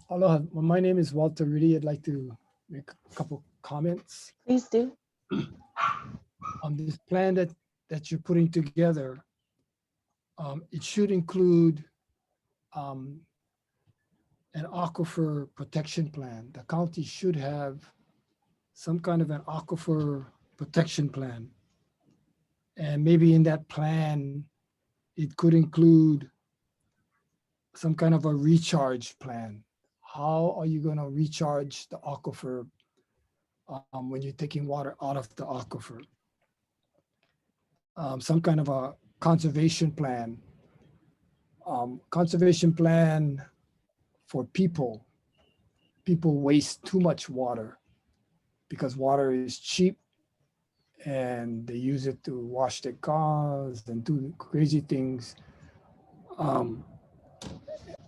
Aloha, my name is Walter Rudy. I'd like to make a couple comments Please do. on this plan that you're putting together. It should include an aquifer protection plan. The county should have some kind of an aquifer protection plan. And maybe in that plan, it could include some kind of a recharge plan. How are you going to recharge the aquifer when you're taking water out of the aquifer? Some kind of a conservation plan. Conservation plan for people. People waste too much water because water is cheap and they use it to wash their cars and do crazy things.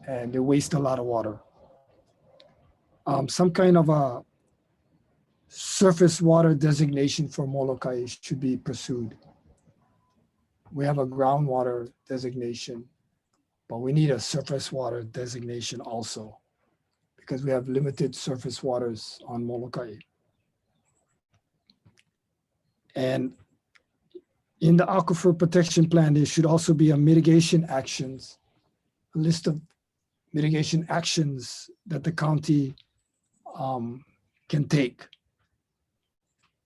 And they waste a lot of water. Some kind of a surface water designation for Moloka'i should be pursued. We have a groundwater designation, but we need a surface water designation also because we have limited surface waters on Moloka'i. And in the Aquifer Protection Plan, there should also be a mitigation actions, a list of mitigation actions that the county can take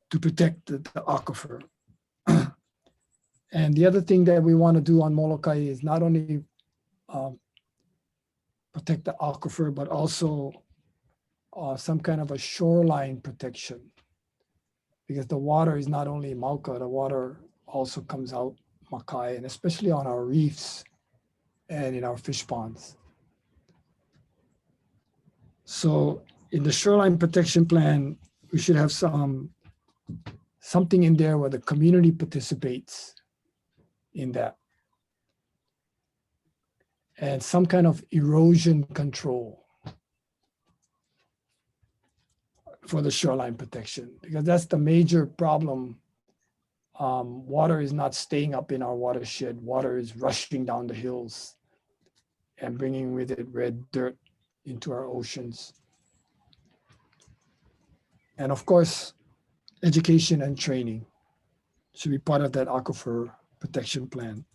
to protect the aquifer. And the other thing that we want to do on Moloka'i is not only protect the aquifer, but also some kind of a shoreline protection, because the water is not only Mauka, the water also comes out Makai, and especially on our reefs and in our fish ponds. So in the shoreline protection plan, we should have something in there where the community participates in that. And some kind of erosion control for the shoreline protection, because that's the major problem. Water is not staying up in our watershed. Water is rushing down the hills and bringing with it red dirt into our oceans. And of course, education and training should be part of that aquifer protection plan.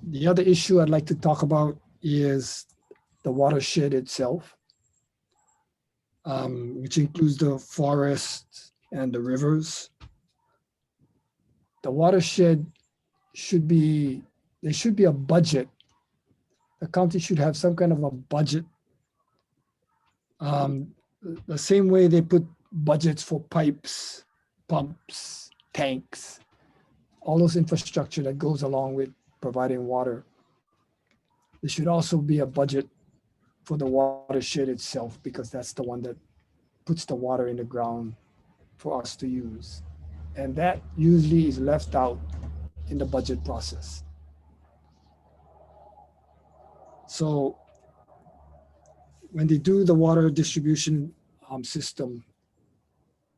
The other issue I'd like to talk about is the watershed itself, which includes the forests and the rivers. The watershed should be, there should be a budget. The county should have some kind of a budget. The same way they put budgets for pipes, pumps, tanks, all those infrastructure that goes along with providing water. There should also be a budget for the watershed itself, because that's the one that puts the water in the ground for us to use. And that usually is left out in the budget process. So when they do the water distribution system,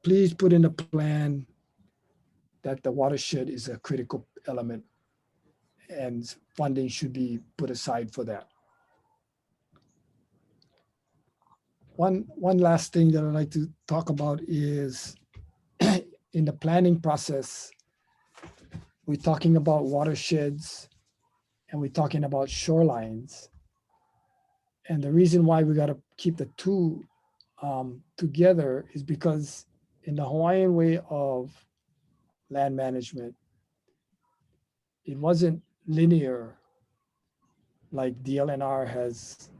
please put in a plan that the watershed is a critical element and funding should be put aside for that. One last thing that I'd like to talk about is in the planning process, we're talking about watersheds and we're talking about shorelines. And the reason why we got to keep the two together is because in the Hawaiian way of land management, it wasn't linear like DLNR has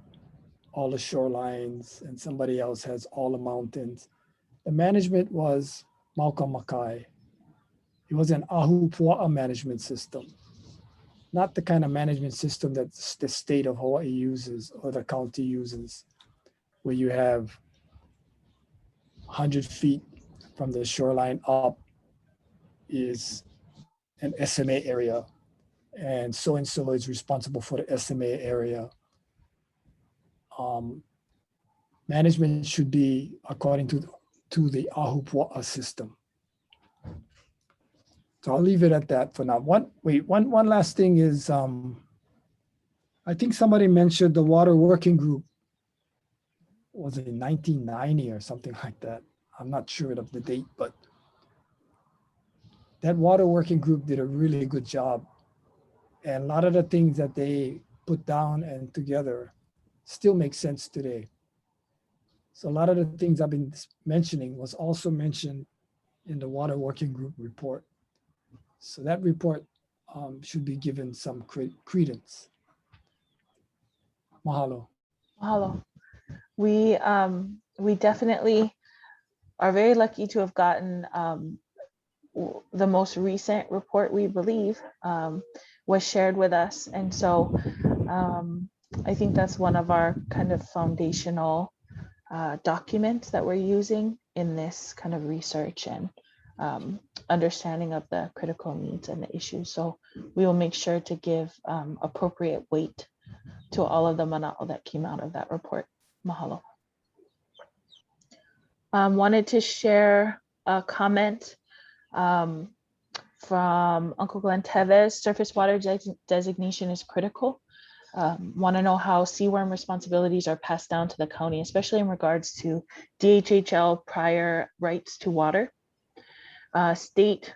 all the shorelines and somebody else has all the mountains. The management was Moloka'i. It was an ahupua'a management system, not the kind of management system that the state of Hawaii uses or the county uses, where you have 100 feet from the shoreline up is an SMA area, and so is responsible for the SMA area. Management should be according to the ahupua'a system. So I'll leave it at that for now. One last thing is, I think somebody mentioned the water working group. Was it in 1990 or something like that? I'm not sure of the date, but that water working group did a really good job. And a lot of the things that they put down and together still make sense today. So a lot of the things I've been mentioning was also mentioned in the water working group report. So that report should be given some credence. Mahalo. Mahalo. We definitely are very lucky to have gotten the most recent report, we believe, was shared with us. And so I think that's one of our kind of foundational documents that we're using in this kind of research and understanding of the critical needs and the issues. So we will make sure to give appropriate weight to all of the mana'o that came out of that report. Mahalo. Wanted to share a comment from Uncle Glenn Teves. Surface water designation is critical. Want to know how seaworm responsibilities are passed down to the county, especially in regards to DHHL prior rights to water. State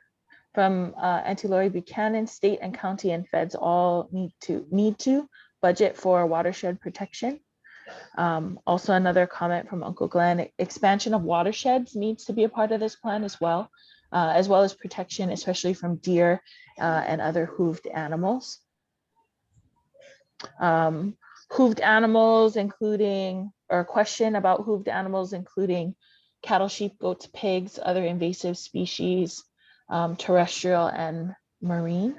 from Auntie Lori Buchanan, state and county and feds all need to budget for watershed protection. Also another comment from Uncle Glenn, expansion of watersheds needs to be a part of this plan as well as protection, especially from deer and other hooved animals. Hooved animals including, or question about hooved animals including cattle, sheep, goats, pigs, other invasive species, terrestrial and marine.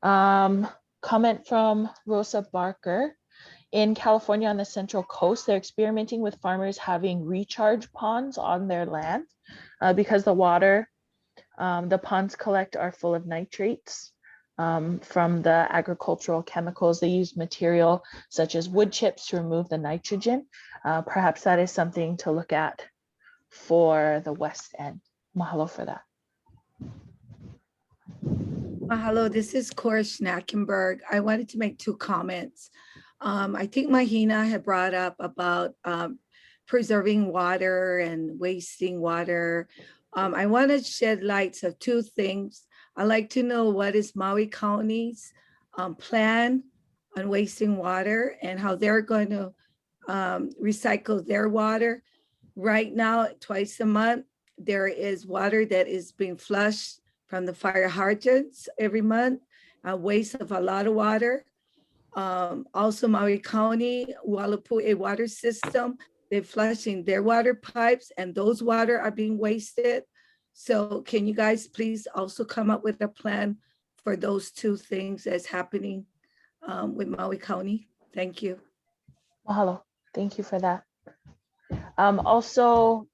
Comment from Rosa Barker. In California on the Central Coast, they're experimenting with farmers having recharge ponds on their land because the water the ponds collect are full of nitrates from the agricultural chemicals. They use material such as wood chips to remove the nitrogen. Perhaps that is something to look at for the West End. Mahalo for that. Mahalo, this is Cora Schnackenberg. I wanted to make two comments. I think Mahina had brought up about preserving water and wasting water. I want to shed lights of two things. I'd like to know what is Maui County's plan on wasting water and how they're going to recycle their water. Right now, twice a month, there is water that is being flushed from the fire hydrants every month, a waste of a lot of water. Also Maui County, Walapui water system, they're flushing their water pipes and those water are being wasted. So can you guys please also come up with a plan for those two things that's happening with Maui County? Thank you. Mahalo. Thank you for that. Also,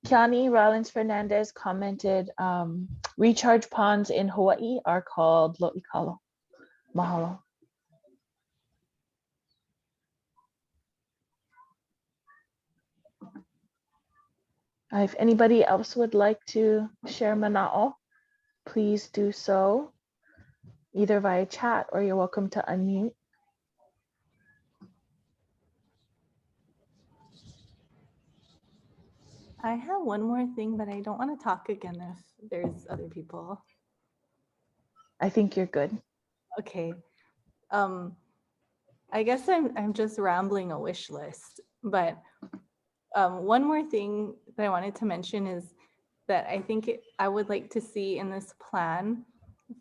Kiani Rollins Fernandez commented, recharge ponds in Hawaii are called lo'ikalo. Mahalo. If anybody else would like to share mana'o, please do so either via chat or you're welcome to unmute. I have one more thing, but I don't want to talk again if there's other people. I think you're good. Okay. I guess I'm just rambling a wish list, but one more thing that I wanted to mention is that I think I would like to see in this plan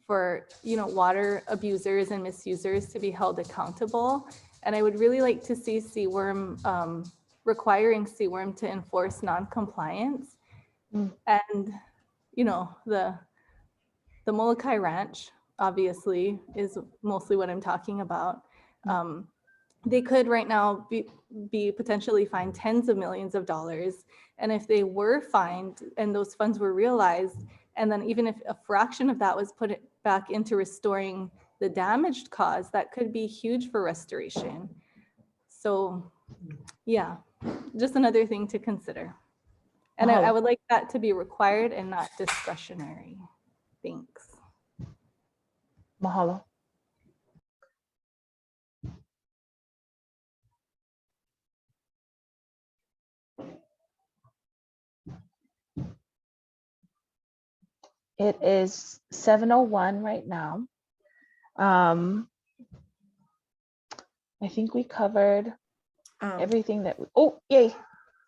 for, you know, water abusers and misusers to be held accountable. And I would really like to see CWRM requiring CWRM to enforce non-compliance. And, you know, the Moloka'i Ranch obviously is mostly what I'm talking about. They could right now be potentially fined tens of millions of dollars. And if they were fined and those funds were realized, and then even if a fraction of that was put back into restoring the damaged cause, that could be huge for restoration. So yeah, just another thing to consider. And I would like that to be required and not discretionary. Thanks. Mahalo. It is 7:01 right now. I think we covered everything that we, oh, yay.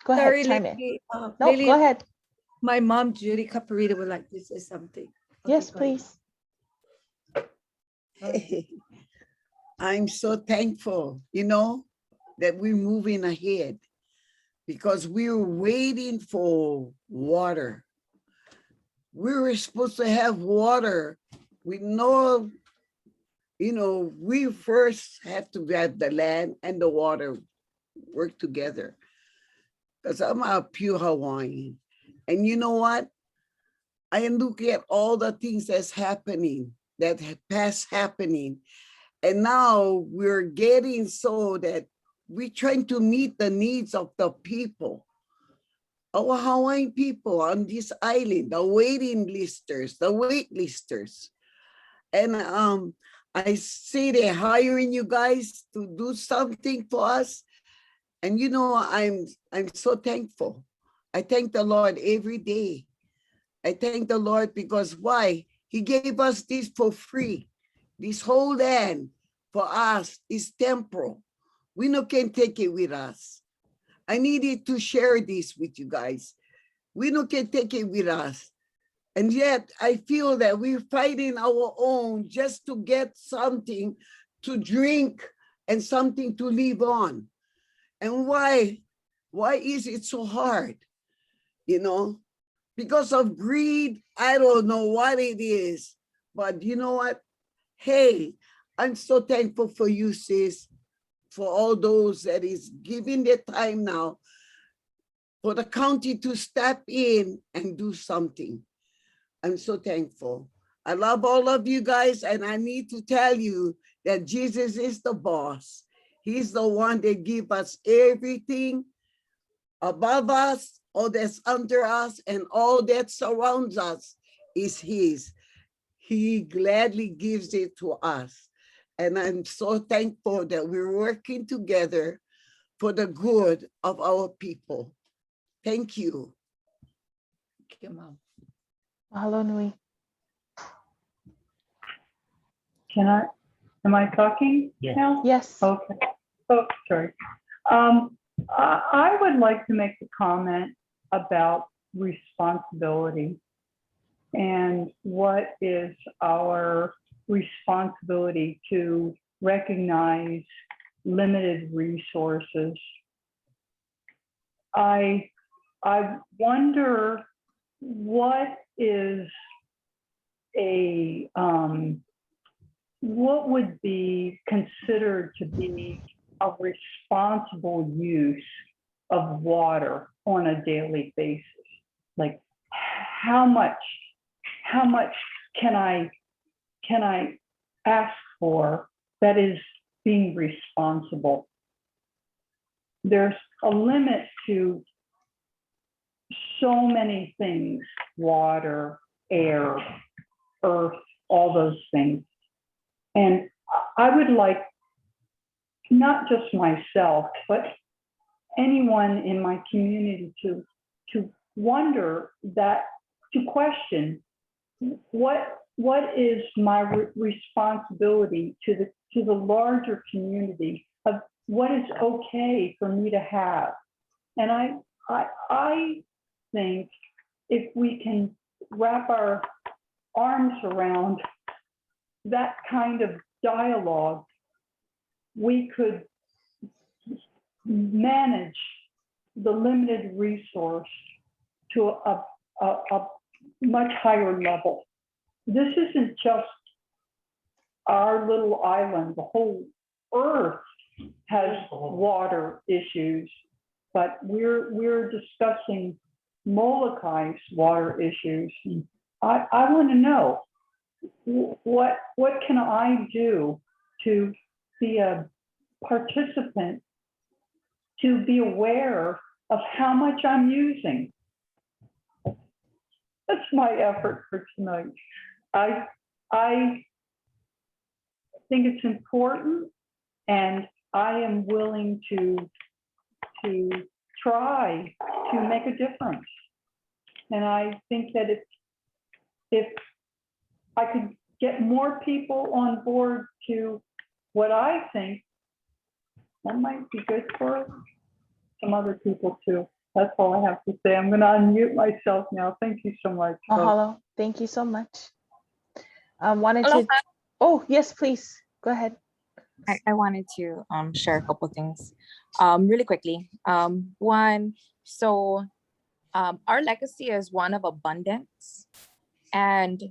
Go ahead, Sorry, chime in. Lily. No, Lily, go ahead. my mom, Judy Caparita, would like to say something. Yes, go ahead. please. I'm so thankful, you know, that we're moving ahead because we were waiting for water. We were supposed to have water. We know, you know, we first have to have the land and the water work together. Because I'm a pure Hawaiian. And you know what? I look at all the things that's happening, that past happening. And now we're getting so that we're trying to meet the needs of the people, our Hawaiian people on this island, the waiting listers, the wait listers. And I see they're hiring you guys to do something for us. And you know, I'm so thankful. I thank the Lord every day. I thank the Lord because why? He gave us this for free. This whole land for us is temporal. We no can take it with us. I needed to share this with you guys. We no can take it with us. And yet I feel that we're fighting our own just to get something to drink and something to live on. And why is it so hard? You know, because of greed, I don't know what it is, but you know what? Hey, I'm so thankful for you, sis, for all those that is giving their time now for the county to step in and do something. I'm so thankful. I love all of you guys, and I need to tell you that Jesus is the boss. He's the one that gives us everything above us, all that's under us, and all that surrounds us is his. He gladly gives it to us. And I'm so thankful that we're working together for the good of our people. Thank you. Thank you, Mom. Mahalo nui. Am I talking now? Yes. Okay. Oh, sorry. I would like to make a comment about responsibility and what is our responsibility to recognize limited resources. I wonder what is what would be considered to be a responsible use of water on a daily basis? Like, how much can I ask for that is being responsible? There's a limit to so many things: water, air, earth, all those things. And I would like, not just myself, but anyone in my community to wonder that, to question what is my responsibility to the larger community of what is okay for me to have. And I think if we can wrap our arms around that kind of dialogue, we could manage the limited resource to a much higher level. This isn't just our little island. The whole earth has water issues, but we're discussing Moloka'i's water issues. And I want to know, what can I do to be a participant, to be aware of how much I'm using? That's my effort for tonight. I think it's important, and I am willing to try to make a difference. And I think that if I could get more people on board to what I think, that might be good for some other people too. That's all I have to say. I'm going to unmute myself now. Thank you so much. Mahalo. Thank you so much. Wanted Aloha. to, oh, yes, please. Go ahead. I wanted to share a couple things really quickly. One, so our legacy is one of abundance. And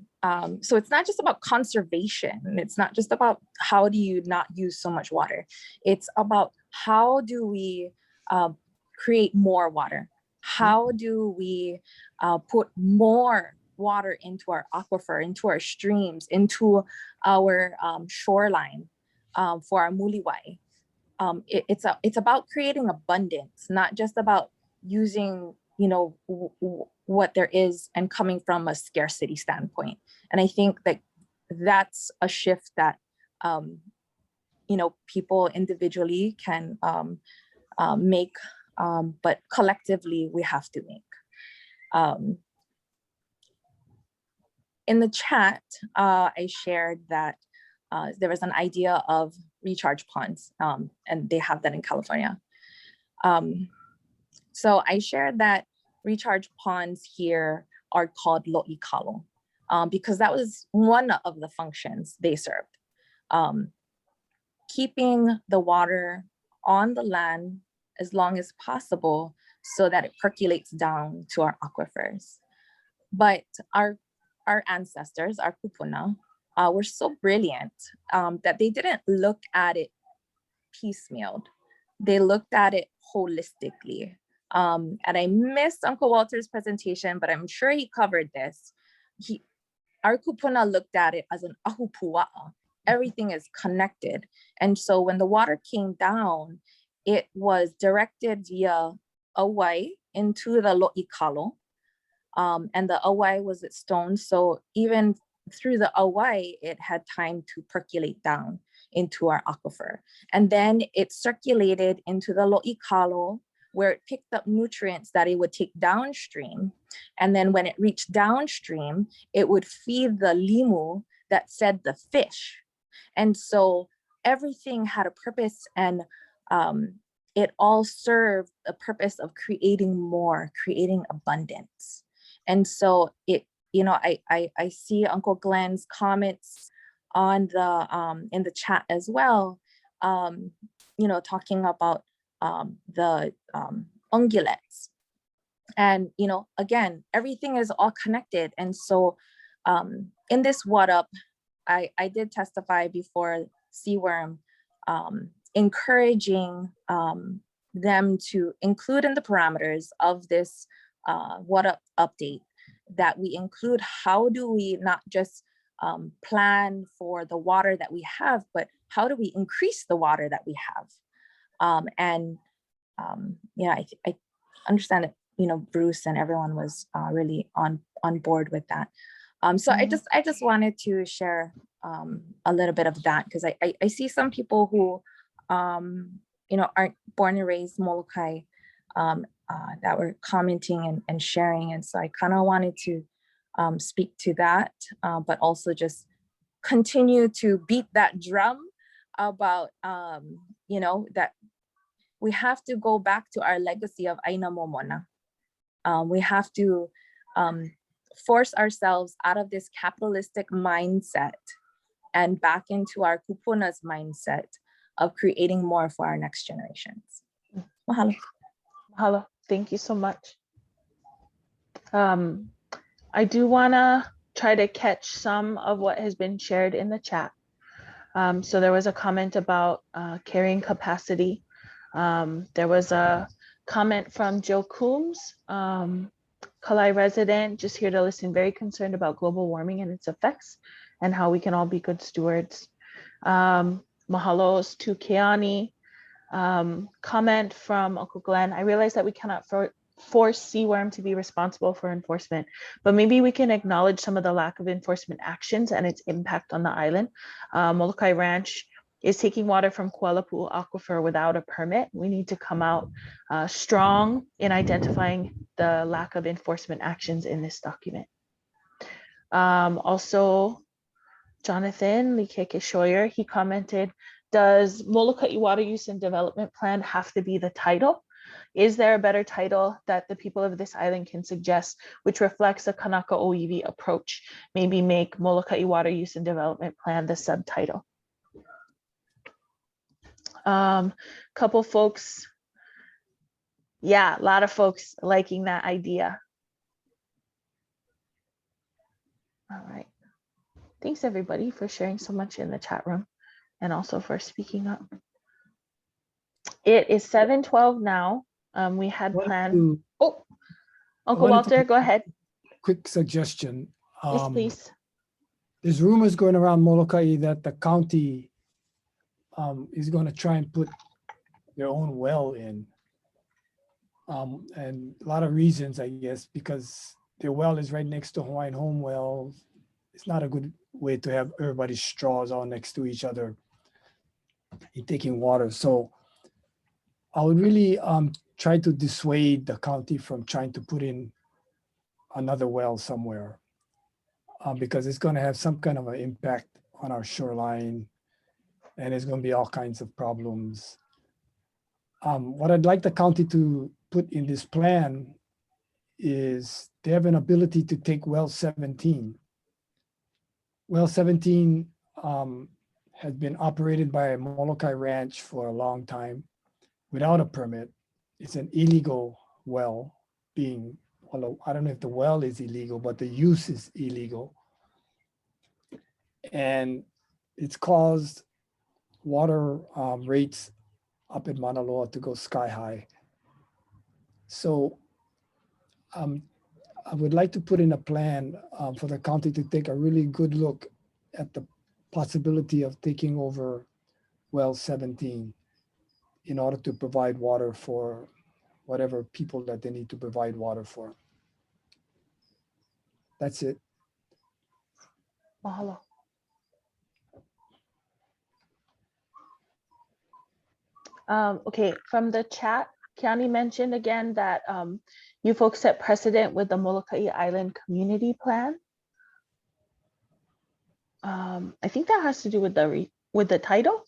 so it's not just about conservation. It's not just about how do you not use so much water. It's about how do we create more water? How do we put more water into our aquifer, into our streams, into our shoreline for our muliwai? It's about creating abundance, not just about using, you know, what there is and coming from a scarcity standpoint. And I think that that's a shift that, you know, people individually can make, but collectively we have to make. In the chat, I shared that there was an idea of recharge ponds, and they have that in California. So I shared that recharge ponds here are called lo'i because that was one of the functions they served. Keeping the water on the land as long as possible so that it percolates down to our aquifers. But our ancestors, our kupuna, were so brilliant that they didn't look at it piecemealed. They looked at it holistically. And I missed Uncle Walter's presentation, but I'm sure he covered this. Our kupuna looked at it as an ahupua'a. Everything is connected. And so when the water came down, it was directed via awai into the lo'i. And the awai was its stone. So even through the awai, it had time to percolate down into our aquifer. And then it circulated into the lo'i, where it picked up nutrients that it would take downstream. And then when it reached downstream, it would feed the limu that fed the fish. And so everything had a purpose, and it all served the purpose of creating more, creating abundance. And so it, you know, I see Uncle Glenn's comments on the in the chat as well, you know, talking about the ungulates. And, you know, again, everything is all connected. And so in this What Up, I did testify before Seaworm encouraging them to include in the parameters of this water update, that we include how do we not just plan for the water that we have, but how do we increase the water that we have? Yeah, I understand that, you know, Bruce and everyone was really on board with that. So I just wanted to share a little bit of that, because I see some people who, you know, aren't born and raised Moloka'i that were commenting and sharing. And so I kind of wanted to speak to that, but also just continue to beat that drum about, you know, that we have to go back to our legacy of Aina Momona. We have to force ourselves out of this capitalistic mindset and back into our kupuna's mindset of creating more for our next generations. Mahalo. Mahalo. Thank you so much. I do want to try to catch some of what has been shared in the chat. So there was a comment about carrying capacity. There was a comment from Joe Coombs, Kalai resident, just here to listen, very concerned about global warming and its effects and how we can all be good stewards. Mahalos to Keani. Comment from Uncle Glenn. I realize that we cannot force Seaworm to be responsible for enforcement, but maybe we can acknowledge some of the lack of enforcement actions and its impact on the island. Moloka'i Ranch is taking water from Kualapu'u Aquifer without a permit. We need to come out strong in identifying the lack of enforcement actions in this document. Also, Jonathan Likeke Shoyer, he commented, does Moloka'i Water Use and Development Plan have to be the title? Is there a better title that the people of this island can suggest, which reflects a Kanaka Oiwi approach? Maybe make Moloka'i Water Use and Development Plan the subtitle. Couple folks, yeah, a lot of folks liking that idea. All right. Thanks everybody for sharing so much in the chat room and also for speaking up. It is 7:12 now. We had planned. Oh, Uncle Walter, go ahead. Quick suggestion. Yes, please. There's rumors going around Moloka'i that the county is going to try and put their own well in. And a lot of reasons, I guess, because their well is right next to Hawaiian Home Well. It's not a good way to have everybody's straws all next to each other in taking water. So I would really try to dissuade the county from trying to put in another well somewhere because it's going to have some kind of an impact on our shoreline and it's going to be all kinds of problems. What I'd like the county to put in this plan is they have an ability to take well 17. Well 17 has been operated by a Moloka'i Ranch for a long time without a permit. It's an illegal well being, well, I don't know if the well is illegal, but the use is illegal. And it's caused water rates up in Mauna Loa to go sky high. So I would like to put in a plan for the county to take a really good look at the possibility of taking over well 17 in order to provide water for whatever people that they need to provide water for. That's it. Mahalo. Okay, from the chat, Keani mentioned again that you folks set precedent with the Moloka'i Island Community Plan. I think that has to do with the title.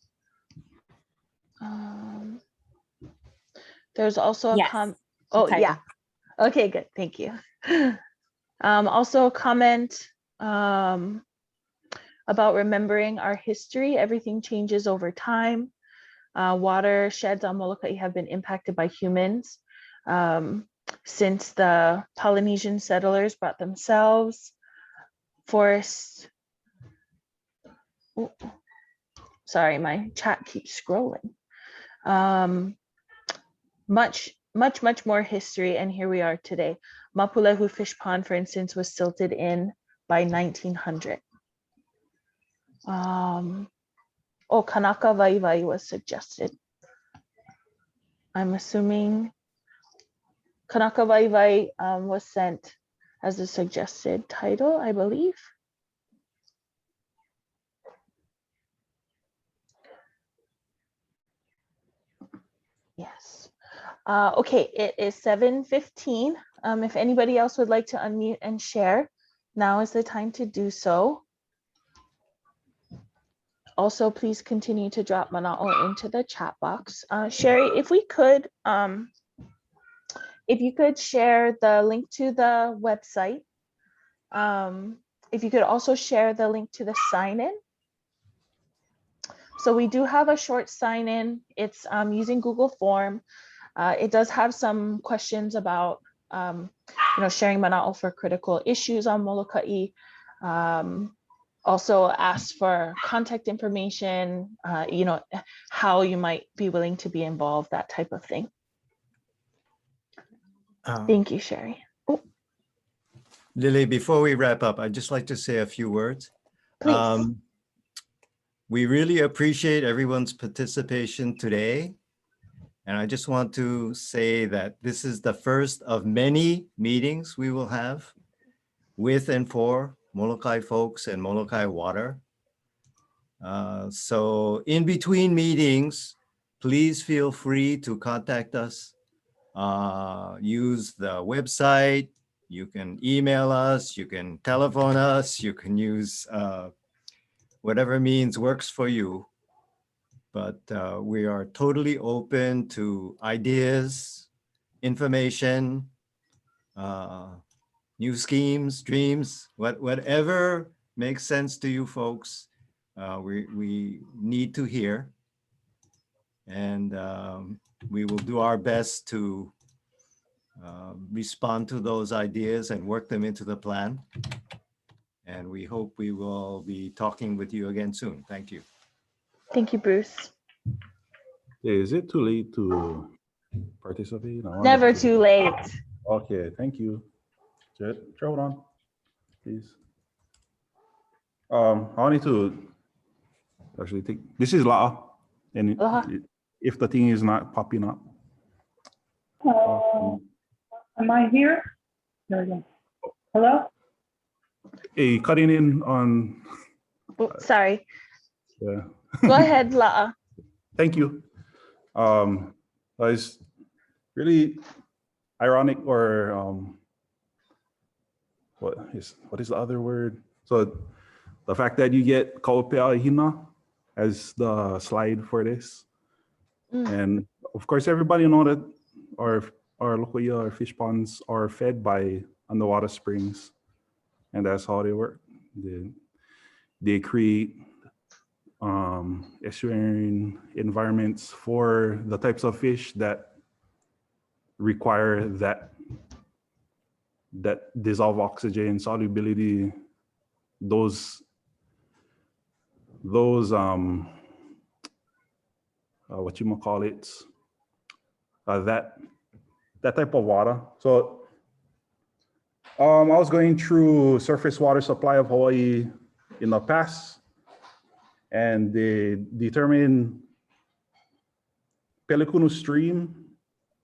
There's also a comment. Oh yeah. Okay, good. Thank you. Also a comment about remembering our history. Everything changes over time. Watersheds on Moloka'i have been impacted by humans since the Polynesian settlers brought themselves. Forests. Ooh, sorry, my chat keeps scrolling. Much more history, and here we are today. Mapulehu Fish Pond, for instance, was silted in by 1900. Kanaka Waiwai was suggested. I'm assuming Kanaka Waiwai was sent as a suggested title, I believe. Yes. Okay, it is 7:15. If anybody else would like to unmute and share, now is the time to do so. Also, please continue to drop mana'o into the chat box. Sherry, if you could share the link to the website. If you could also share the link to the sign-in. So we do have a short sign-in. It's using Google Form. It does have some questions about sharing mana'o for critical issues on Moloka'i. Also ask for contact information, how you might be willing to be involved, that type of thing. Thank you, Sherry. Oh. Lily, before we wrap up, I'd just like to say a few words. Please. We really appreciate everyone's participation today. And I just want to say that this is the first of many meetings we will have with and for Moloka'i folks and Moloka'i water. So in between meetings, please feel free to contact us. Use the website. You can email us. You can telephone us. You can use whatever means works for you. But we are totally open to ideas, information, new schemes, dreams, whatever makes sense to you folks. We need to hear, and we will do our best to respond to those ideas and work them into the plan. And we hope we will be talking with you again soon. Thank you. Thank you, Bruce. Is it too late to participate? Never too late. Okay, thank you. Throw it on, please. I wanted to actually take, this is La'a, and if the thing is not popping up. Am I here? There we go. Hello? Hey, cutting in on. Oh, sorry. Yeah. Go ahead, La'a. Thank you. It's really ironic, or what is the other word? So the fact that you get Kaupea Hina as the slide for this. And of course, everybody know that our lokoia, our fish ponds are fed by underwater springs, and that's how they work. They create estuarine environments for the types of fish that require that dissolve oxygen solubility, those what you call it, that type of water. So I was going through surface water supply of Hawaii in the past, and they determined Pelekunu Stream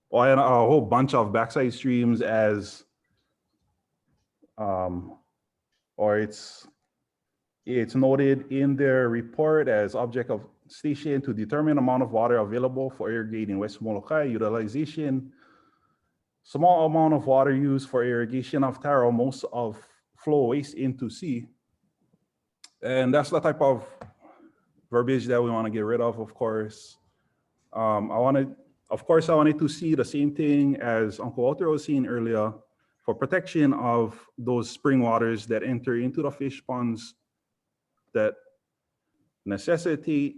or a whole bunch of backside streams as or it's noted in their report as object of station to determine amount of water available for irrigating West Moloka'i utilization, small amount of water used for irrigation of taro, most of flow waste into sea. And that's the type of verbiage that we want to get rid of course. I wanted to see the same thing as Uncle Walter was saying earlier, for protection of those spring waters that enter into the fish ponds that necessitate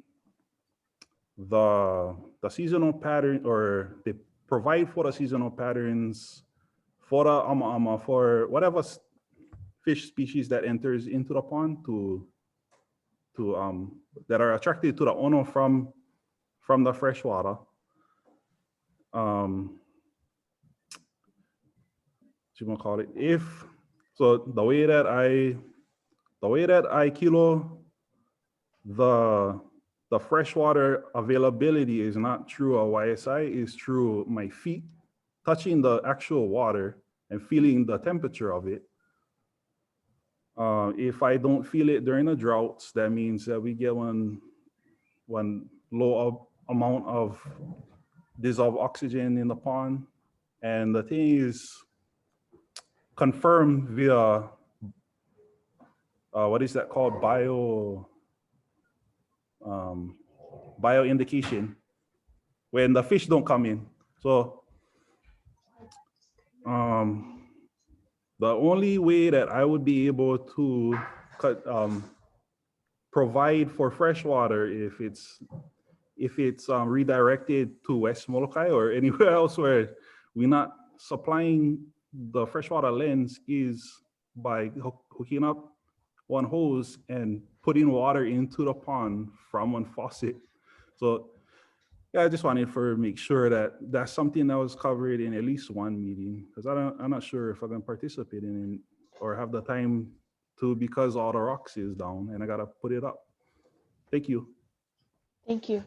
the seasonal pattern, or they provide for the seasonal patterns for the for whatever fish species that enters into the pond to that are attracted to the ono from the fresh water. you gonna call it? So the way that I kilo the freshwater availability is not through a YSI, is through my feet touching the actual water and feeling the temperature of it. If I don't feel it during the droughts, that means that we get one low amount of dissolved oxygen in the pond. And the thing is confirmed via, what is that called? Bio indication when the fish don't come in. So the only way that I would be able to provide for fresh water if it's redirected to West Moloka'i or anywhere else where we're not supplying the freshwater lens is by hooking up one hose and putting water into the pond from one faucet. So yeah, I just wanted to make sure that that's something that was covered in at least one meeting, because I'm not sure if I can participate in it or have the time to, because all the rocks is down and I gotta put it up. Thank you. Thank you.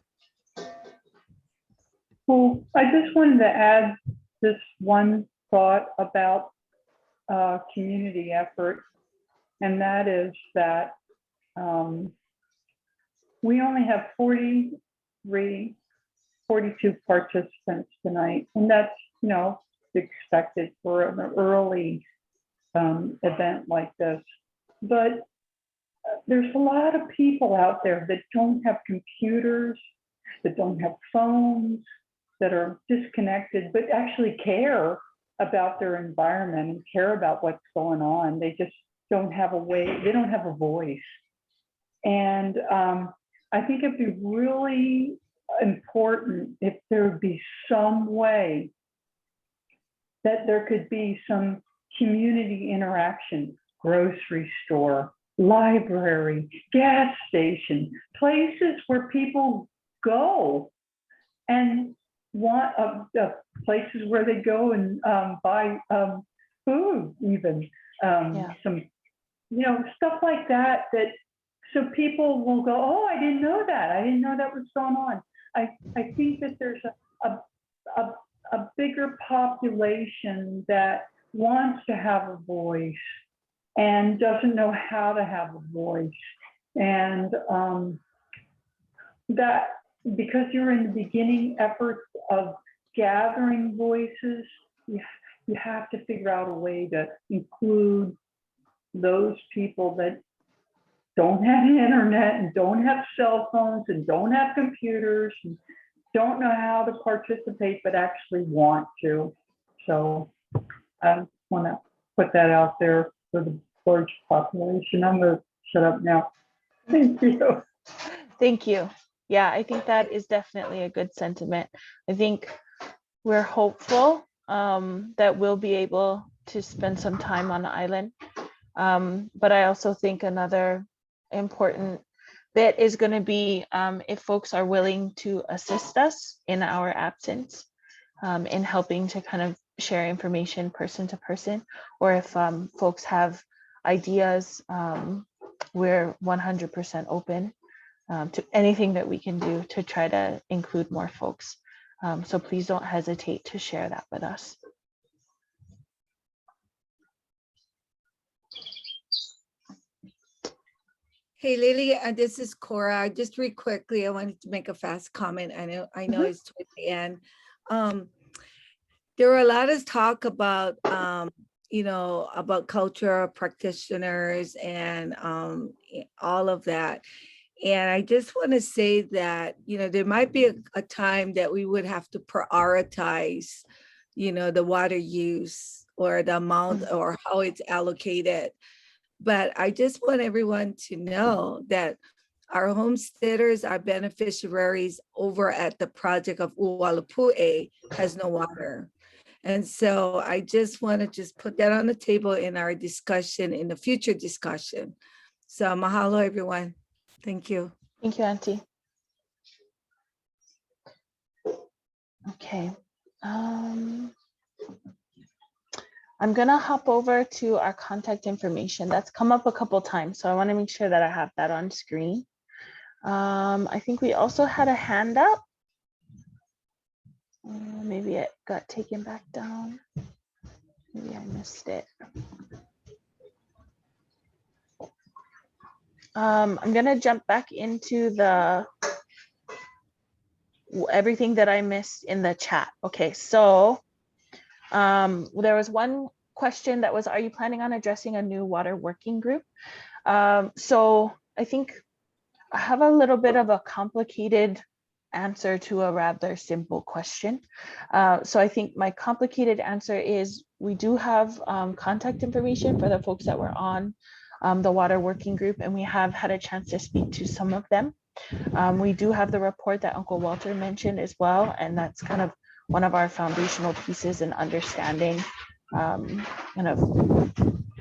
Well, I just wanted to add this one thought about community effort, and that is that we only have 42 participants tonight, and that's, you know, expected for an early event like this. But there's a lot of people out there that don't have computers, that don't have phones, that are disconnected, but actually care about their environment and care about what's going on. They just don't have a way, they don't have a voice. And I think it'd be really important if there would be some way that there could be some community interaction, grocery store, library, gas station, places where people go and want places where they go and buy food, even some, you know, stuff like that, that so people will go, oh, I didn't know that. I didn't know that was going on. I think that there's a bigger population that wants to have a voice and doesn't know how to have a voice. And that, because you're in the beginning efforts of gathering voices, you have to figure out a way to include those people that don't have the internet and don't have cell phones and don't have computers and don't know how to participate, but actually want to. So I want to put that out there for the large population. I'm going to shut up now. Thank you. Thank you. Yeah, I think that is definitely a good sentiment. I think we're hopeful that we'll be able to spend some time on the island. But I also think another important bit is going to be if folks are willing to assist us in our absence in helping to kind of share information person to person, or if folks have ideas, we're 100% open to anything that we can do to try to include more folks. So please don't hesitate to share that with us. Hey, Lily, this is Cora. Just real quickly, I wanted to make a fast comment. I know it's towards the end. There were a lot of talk about, you know, about culture practitioners and all of that. And I just want to say that, you know, there might be a time that we would have to prioritize, you know, the water use or the amount or how it's allocated. But I just want everyone to know that our homesteaders, our beneficiaries over at the project of Uwalapu'e has no water. And so I just want to just put that on the table in our discussion, in the future discussion. So mahalo, everyone. Thank you. Thank you, Auntie. Okay. I'm gonna hop over to our contact information. That's come up a couple times, so I want to make sure that I have that on screen. I think we also had a hand up. Maybe it got taken back down. Maybe I missed it. I'm gonna jump back into the everything that I missed in the chat. Okay, so there was one question that was, are you planning on addressing a new water working group? So I think I have a little bit of a complicated answer to a rather simple question. So I think my complicated answer is we do have contact information for the folks that were on the water working group, and we have had a chance to speak to some of them. We do have the report that Uncle Walter mentioned as well, and that's kind of one of our foundational pieces in understanding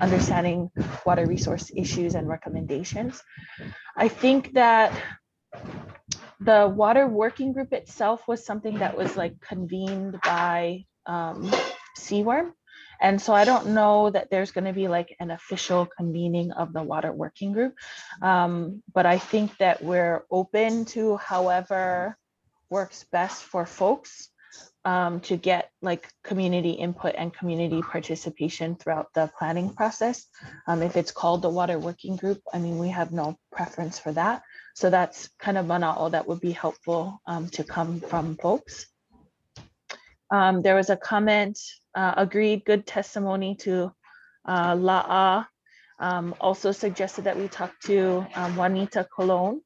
understanding water resource issues and recommendations. I think that the water working group itself was something that was like convened by CWORM. And so I don't know that there's going to be like an official convening of the water working group. But I think that we're open to however works best for folks to get like community input and community participation throughout the planning process. If it's called the water working group, I mean, we have no preference for that. So that's kind of all that would be helpful to come from folks. There was a comment, agreed, good testimony to La'a. Also suggested that we talk to Juanita Colon,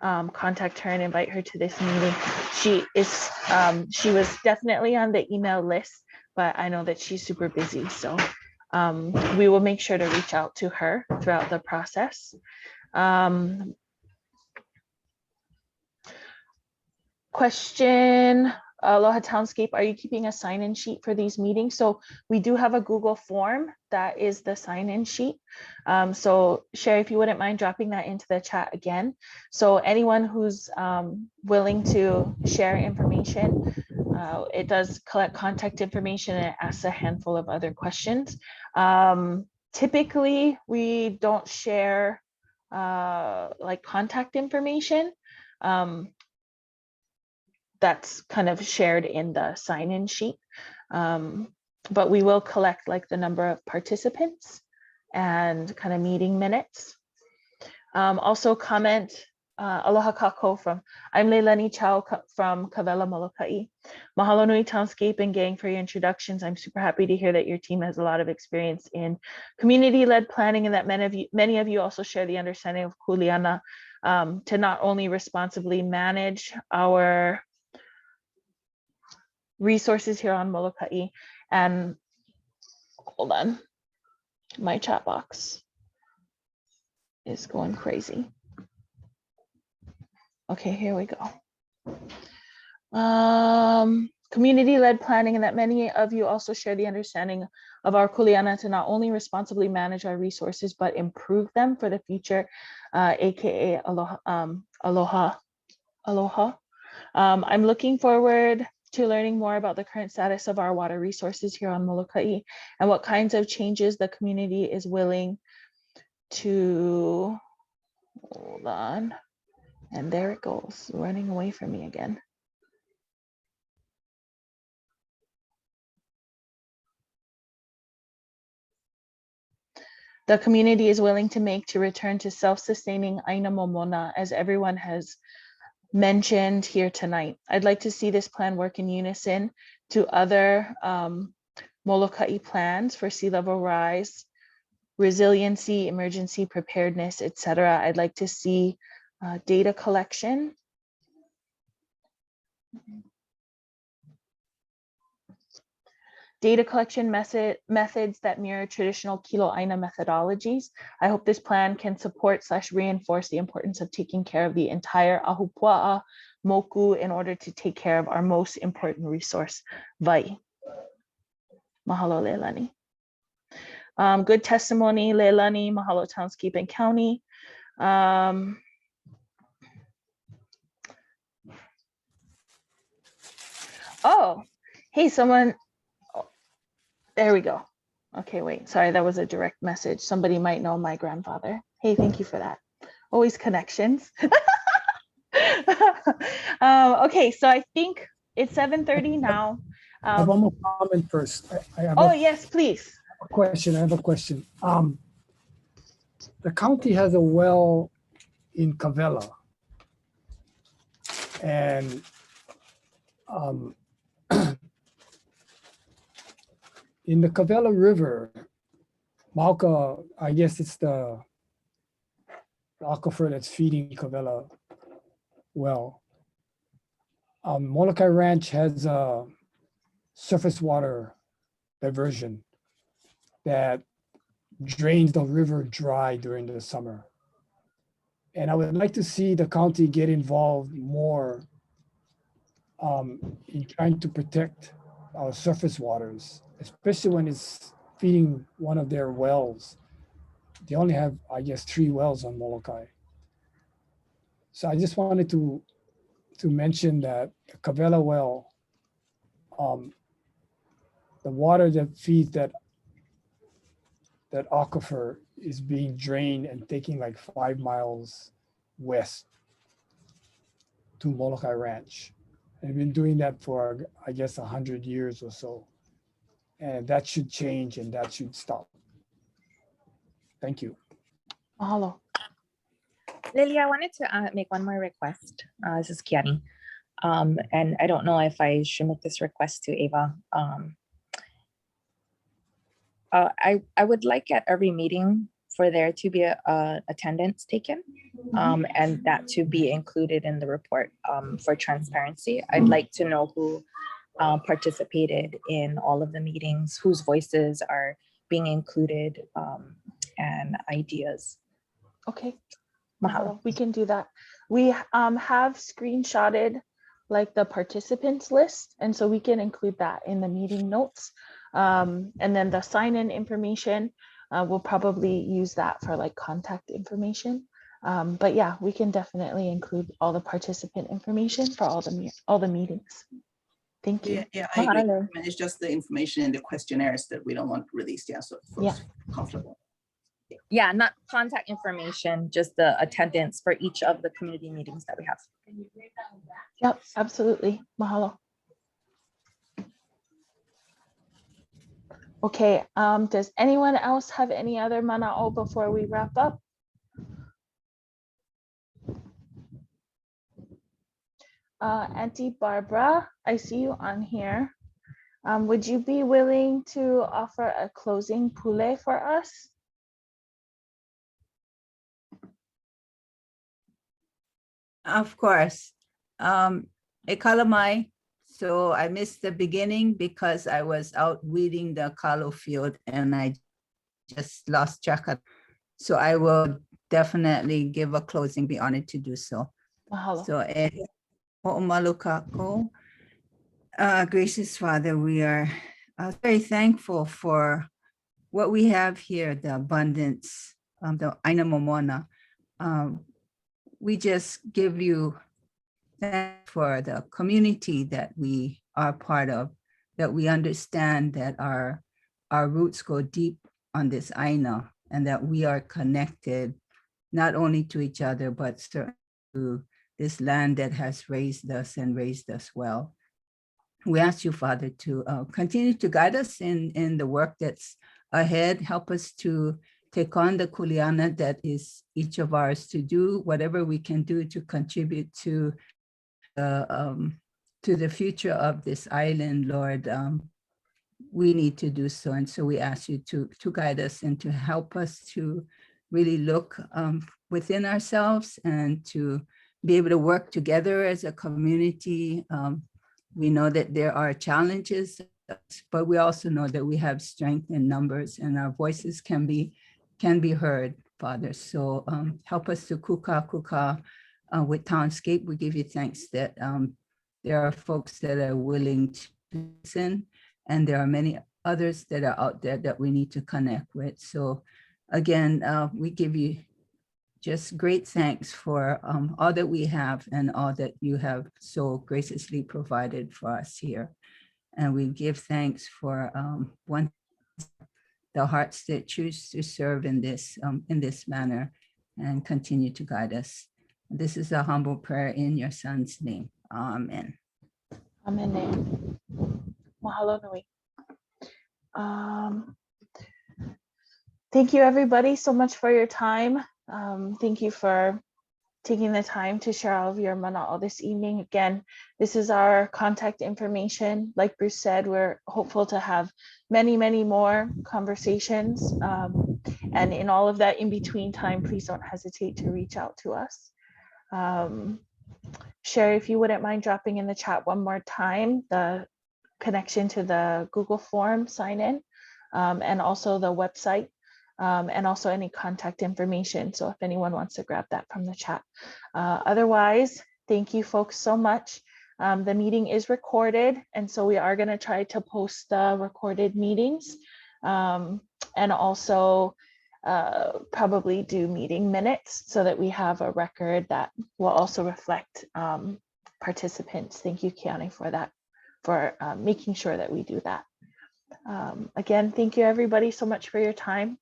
contact her and invite her to this meeting. She was definitely on the email list, but I know that she's super busy. So we will make sure to reach out to her throughout the process. Question, Aloha Townscape, are you keeping a sign-in sheet for these meetings? So we do have a Google form that is the sign-in sheet. So Sherry, if you wouldn't mind dropping that into the chat again. So anyone who's willing to share information, it does collect contact information and it asks a handful of other questions. Typically, we don't share like contact information. That's kind of shared in the sign-in sheet. But we will collect like the number of participants and kind of meeting minutes. Also comment, aloha kako from, I'm Leilani Chow from Kawela Moloka'i. Mahalo nui Townscape and gang for your introductions. I'm super happy to hear that your team has a lot of experience in community-led planning and that many of you also share the understanding of kuleana to not only responsibly manage our resources here on Moloka'i. And hold on, my chat box is going crazy. Okay, here we go. Community-led planning, and that many of you also share the understanding of our kuleana to not only responsibly manage our resources, but improve them for the future, AKA aloha. Aloha. I'm looking forward to learning more about the current status of our water resources here on Moloka'i and what kinds of changes the community is willing to, hold on, and there it goes, running away from me again. The community is willing to make to return to self-sustaining Aina Momona, as everyone has mentioned here tonight. I'd like to see this plan work in unison to other Moloka'i plans for sea level rise, resiliency, emergency preparedness, etc. I'd like to see data collection. Data collection methods that mirror traditional Kilo Aina methodologies. I hope this plan can support / reinforce the importance of taking care of the entire ahupua'a moku in order to take care of our most important resource, wai. Mahalo, Leilani. Good testimony, Leilani, mahalo Townscape and County. Oh, Hey, someone, oh, there we go. Okay, wait, sorry, that was a direct message. Somebody might know my grandfather. Hey, thank you for that. Always connections. Okay, so I think it's 7:30 now. I have one more comment first. I have Oh, yes, please. a question. I have a question. The county has a well in Cavella. And in the Cavella River, Mauka, I guess it's the aquifer that's feeding Cavella well. Moloka'i Ranch has a surface water diversion that drains the river dry during the summer. And I would like to see the county get involved more in trying to protect our surface waters, especially when it's feeding one of their wells. They only have, I guess, 3 wells on Moloka'i. So I just wanted to mention that the Cavella well, the water that feeds that aquifer is being drained and taking like 5 miles west to Moloka'i Ranch. They've been doing that for, I guess, 100 years or so. And that should change and that should stop. Thank you. Mahalo. Lily, I wanted to make one more request. This is Kiani. And I don't know if I should make this request to Ava. I would like at every meeting for there to be a attendance taken and that to be included in the report for transparency. I'd like to know who participated in all of the meetings, whose voices are being included and ideas. Okay. Mahalo. We can do that. We have screenshotted like the participants list, and so we can include that in the meeting notes. And then the sign-in information, we'll probably use that for like contact information. But yeah, we can definitely include all the participant information for all the meetings. Thank you. Yeah, I agree. I mean, it's just the information in the questionnaires that we don't want released. Yeah, so folks comfortable. Yeah, not contact information, just the attendance for each of the community meetings that we have. Yep, absolutely. Mahalo. Okay, does anyone else have any other mana'o before we wrap up? Auntie Barbara, I see you on here. Would you be willing to offer a closing pule for us? Of course. Ekalamai. So I missed the beginning because I was out weeding the kalo field and I just lost track of. So I will definitely give a closing, be honored to do so. Mahalo. So Ho'omalukako. Gracious Father, we are very thankful for what we have here, the abundance, the Aina Momona. We just give you thanks for the community that we are part of, that we understand that our roots go deep on this Aina and that we are connected not only to each other, but to this land that has raised us and raised us well. We ask you, Father, to continue to guide us in the work that's ahead. Help us to take on the kuleana that is each of ours to do whatever we can do to contribute to the future of this island, Lord. We need to do so. And so we ask you to guide us and to help us to really look within ourselves and to be able to work together as a community. We know that there are challenges, but we also know that we have strength in numbers and our voices can be heard, Father. So help us to kuka with Townscape. We give you thanks that there are folks that are willing to listen, and there are many others that are out there that we need to connect with. So again, we give you just great thanks for all that we have and all that you have so graciously provided for us here. And we give thanks for the hearts that choose to serve in this manner and continue to guide us. This is a humble prayer in your son's name. Amen. Amen. Mahalo nui. Thank you everybody so much for your time. Thank you for taking the time to share all of your mana'o this evening. Again, this is our contact information. Like Bruce said, we're hopeful to have many, many more conversations. And in all of that in between time, please don't hesitate to reach out to us. Sherry, if you wouldn't mind dropping in the chat one more time, the connection to the Google form sign in, and also the website, and also any contact information. So if anyone wants to grab that from the chat. Otherwise, thank you folks so much. The meeting is recorded, and so we are going to try to post the recorded meetings, and also probably do meeting minutes so that we have a record that will also reflect participants. Thank you, Kiani, for that, for making sure that we do that. Again, thank you everybody so much for your time.